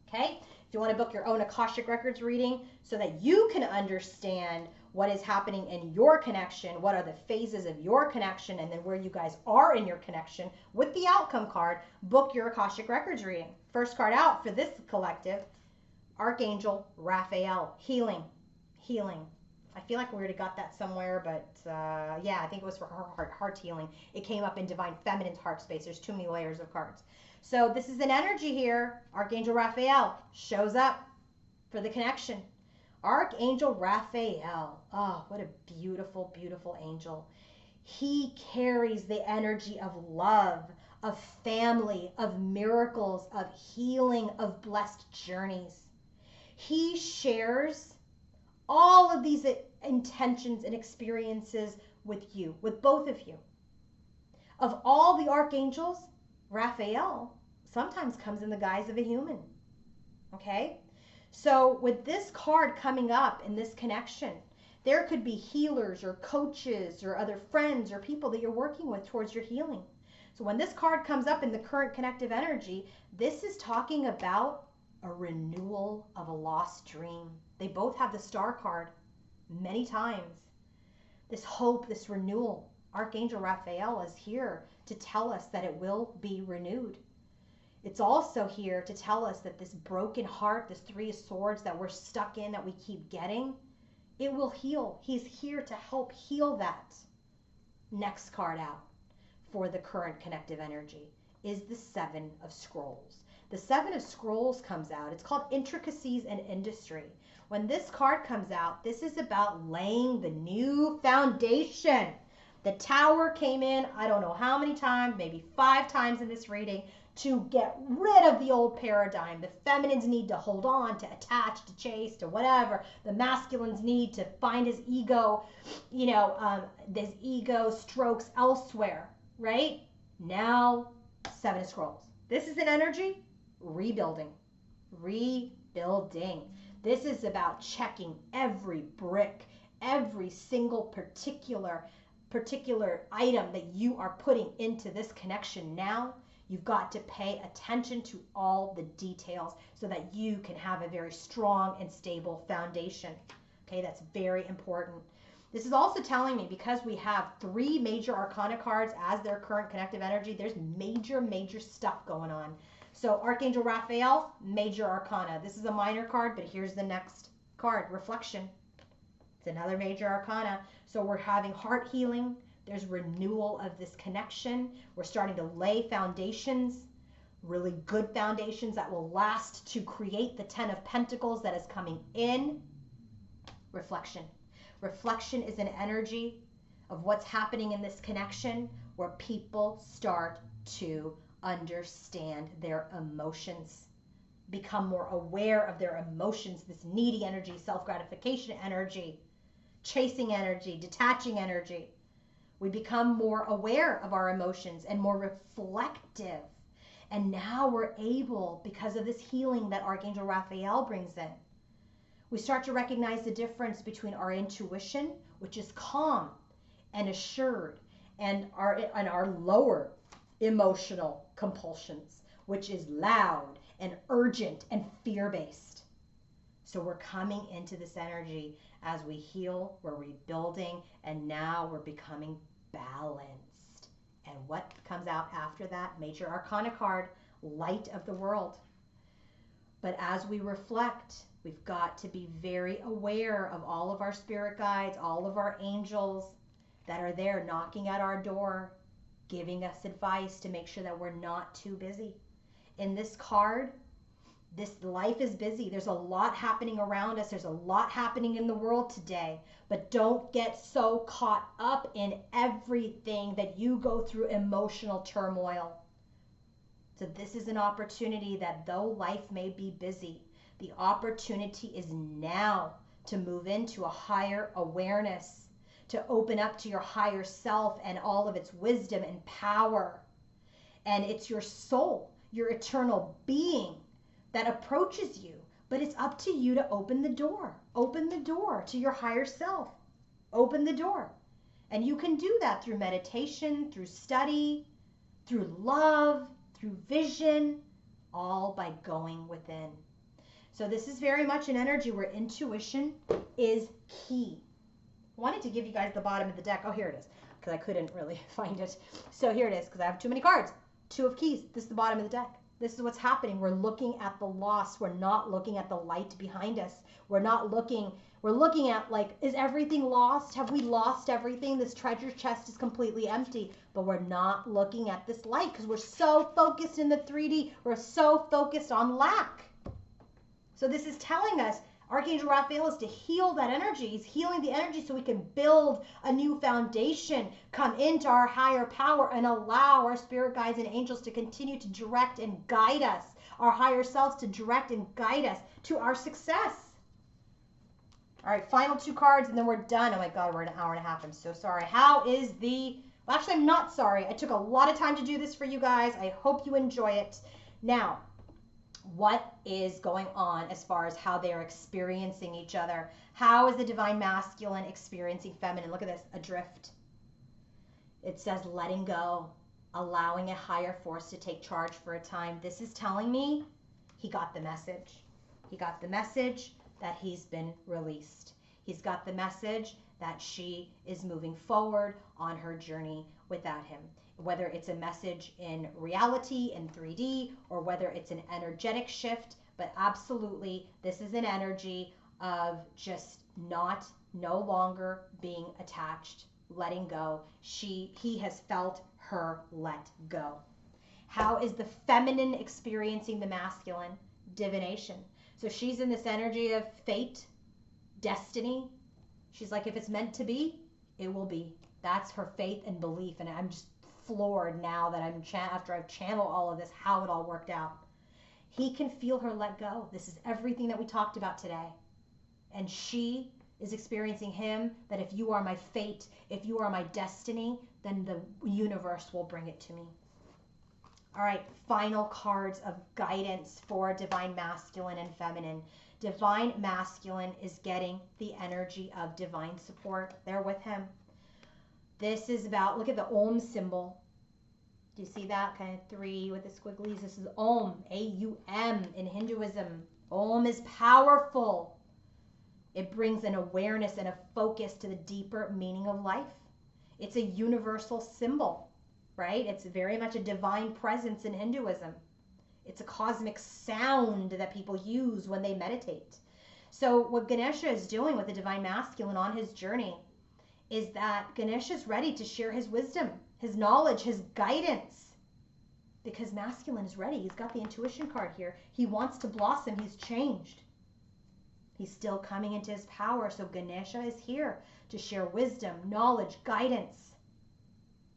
Okay? If you want to book your own Akashic Records reading so that you can understand what is happening in your connection, what are the phases of your connection, and then where you guys are in your connection with the outcome card, book your Akashic Records reading. First card out for this collective, Archangel Raphael, healing, healing. I feel like we already got that somewhere, but yeah, I think it was for her heart healing. It came up in Divine Feminine's heart space. There's too many layers of cards. So this is an energy here. Archangel Raphael shows up for the connection. Archangel Raphael. Oh, what a beautiful, beautiful angel. He carries the energy of love, of family, of miracles, of healing, of blessed journeys. He shares all of these intentions and experiences with you, with both of you. Of all the archangels, Raphael sometimes comes in the guise of a human. Okay? So with this card coming up in this connection, there could be healers or coaches or other friends or people that you're working with towards your healing. So when this card comes up in the current connective energy, this is talking about a renewal of a lost dream. They both have the Star card many times. This hope, this renewal. Archangel Raphael is here to tell us that it will be renewed. It's also here to tell us that this broken heart, this 3 of Swords that we're stuck in, that we keep getting, it will heal. He's here to help heal that. Next card out for the current connective energy is the 7 of Scrolls. The 7 of Scrolls comes out. It's called Intricacies in Industry. When this card comes out, this is about laying the new foundation. The Tower came in, I don't know how many times, maybe 5 times in this reading, to get rid of the old paradigm. The feminines need to hold on, to attach, to chase, to whatever. The masculines need to find his ego, this ego strokes elsewhere, right? Now, 7 of Scrolls. This is an energy, rebuilding, rebuilding. This is about checking every brick, every single particular item that you are putting into this connection now. You've got to pay attention to all the details so that you can have a very strong and stable foundation. Okay, that's very important. This is also telling me, because we have 3 major arcana cards as their current connective energy, there's major stuff going on. So Archangel Raphael, major arcana. This is a minor card, but here's the next card, Reflection. It's another major arcana. So we're having heart healing. There's renewal of this connection. We're starting to lay foundations, really good foundations that will last to create the 10 of Pentacles that is coming in. Reflection. Reflection is an energy of what's happening in this connection where people start to understand their emotions, become more aware of their emotions, this needy energy, self-gratification energy, chasing energy, detaching energy. We become more aware of our emotions and more reflective. And now we're able, because of this healing that Archangel Raphael brings in, we start to recognize the difference between our intuition, which is calm and assured, and our lower emotional compulsions, which is loud and urgent and fear-based. So we're coming into this energy as we heal, we're rebuilding, and now we're becoming balanced. And what comes out after that? Major Arcana card, Light of the World. But as we reflect, we've got to be very aware of all of our spirit guides, all of our angels that are there knocking at our door, giving us advice to make sure that we're not too busy. In this card, this life is busy. There's a lot happening around us. There's a lot happening in the world today. But don't get so caught up in everything that you go through emotional turmoil. So this is an opportunity that though life may be busy, the opportunity is now to move into a higher awareness, to open up to your higher self and all of its wisdom and power. And it's your soul, your eternal being that approaches you. But it's up to you to open the door. Open the door to your higher self. Open the door. And you can do that through meditation, through study, through love, through vision, all by going within. So this is very much an energy where intuition is key. I wanted to give you guys the bottom of the deck. Oh, here it is, because I couldn't really find it. So here it is, because I have too many cards. Two of keys. This is the bottom of the deck. This is what's happening. We're looking at the loss. We're not looking at the light behind us. We're looking at like, is everything lost? Have we lost everything? This treasure chest is completely empty. But we're not looking at this light because we're so focused in the 3D. We're so focused on lack. So this is telling us Archangel Raphael is to heal that energy. He's healing the energy so we can build a new foundation, come into our higher power, and allow our spirit guides and angels to continue to direct and guide us, our higher selves to direct and guide us to our success. All right, final two cards, and then we're done. Oh my God, we're an hour and a half. I'm so sorry. How is the... Well, actually, I'm not sorry. I took a lot of time to do this for you guys. I hope you enjoy it. Now, what is going on as far as how they're experiencing each other? How is the divine masculine experiencing feminine? Look at this, adrift. It says letting go, allowing a higher force to take charge for a time. This is telling me he got the message. He got the message that he's been released. He's got the message that she is moving forward on her journey without him. Whether it's a message in reality, in 3D, or whether it's an energetic shift, but absolutely, this is an energy of just no longer being attached, letting go. He has felt her let go. How is the feminine experiencing the masculine? Divination. So she's in this energy of fate, destiny. She's like, if it's meant to be, it will be. That's her faith and belief. And I'm just floored now that after I've channeled all of this, how it all worked out. He can feel her let go. This is everything that we talked about today. And she is experiencing him, that if you are my fate, if you are my destiny, then the universe will bring it to me. All right, final cards of guidance for divine masculine and feminine. Divine masculine is getting the energy of divine support. They're with him. This is about, look at the Om symbol. Do you see that? Kind of 3 with the squigglies. This is Om, A-U-M in Hinduism. Om is powerful. It brings an awareness and a focus to the deeper meaning of life. It's a universal symbol, right? It's very much a divine presence in Hinduism. It's a cosmic sound that people use when they meditate. So what Ganesha is doing with the divine masculine on his journey is that Ganesha is ready to share his wisdom, his knowledge, his guidance, because masculine is ready. He's got the intuition card here. He wants to blossom. He's changed. He's still coming into his power. So Ganesha is here to share wisdom, knowledge, guidance,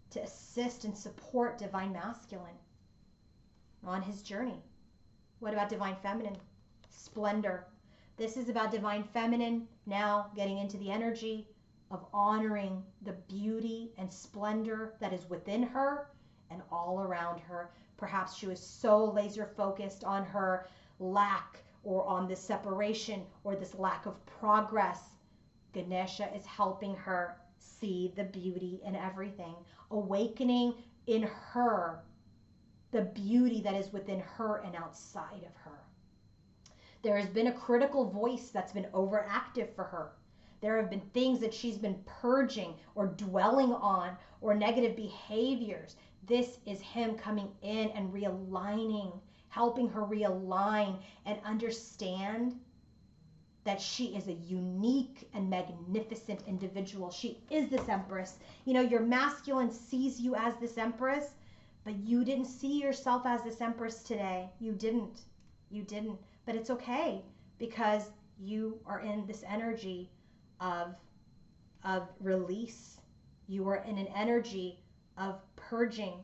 to assist and support Divine Masculine on his journey. What about Divine Feminine? Splendor. This is about Divine Feminine now getting into the energy of honoring the beauty and splendor that is within her and all around her. Perhaps she was so laser focused on her lack or on this separation or this lack of progress. Ganesha is helping her see the beauty in everything, awakening in her the beauty that is within her and outside of her. There has been a critical voice that's been overactive for her. There have been things that she's been purging or dwelling on, or negative behaviors. This is him coming in and realigning, helping her realign and understand that she is a unique and magnificent individual. She is this Empress. You know, your masculine sees you as this Empress, but you didn't see yourself as this Empress today. You didn't. You didn't. But it's okay, because you are in this energy of release. You are in an energy of purging.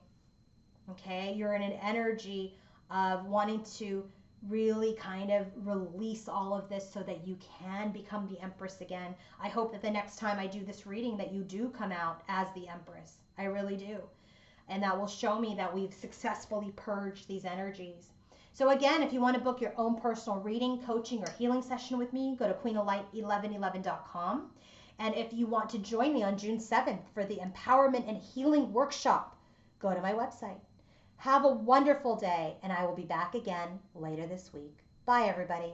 Okay? You're in an energy of wanting to really kind of release all of this so that you can become the Empress again. I hope that the next time I do this reading that you do come out as the Empress. I really do. And that will show me that we've successfully purged these energies. So again, if you want to book your own personal reading, coaching, or healing session with me, go to queenoflight1111.com. And if you want to join me on June 7th for the Empowerment and Healing Workshop, go to my website. Have a wonderful day, and I will be back again later this week. Bye, everybody.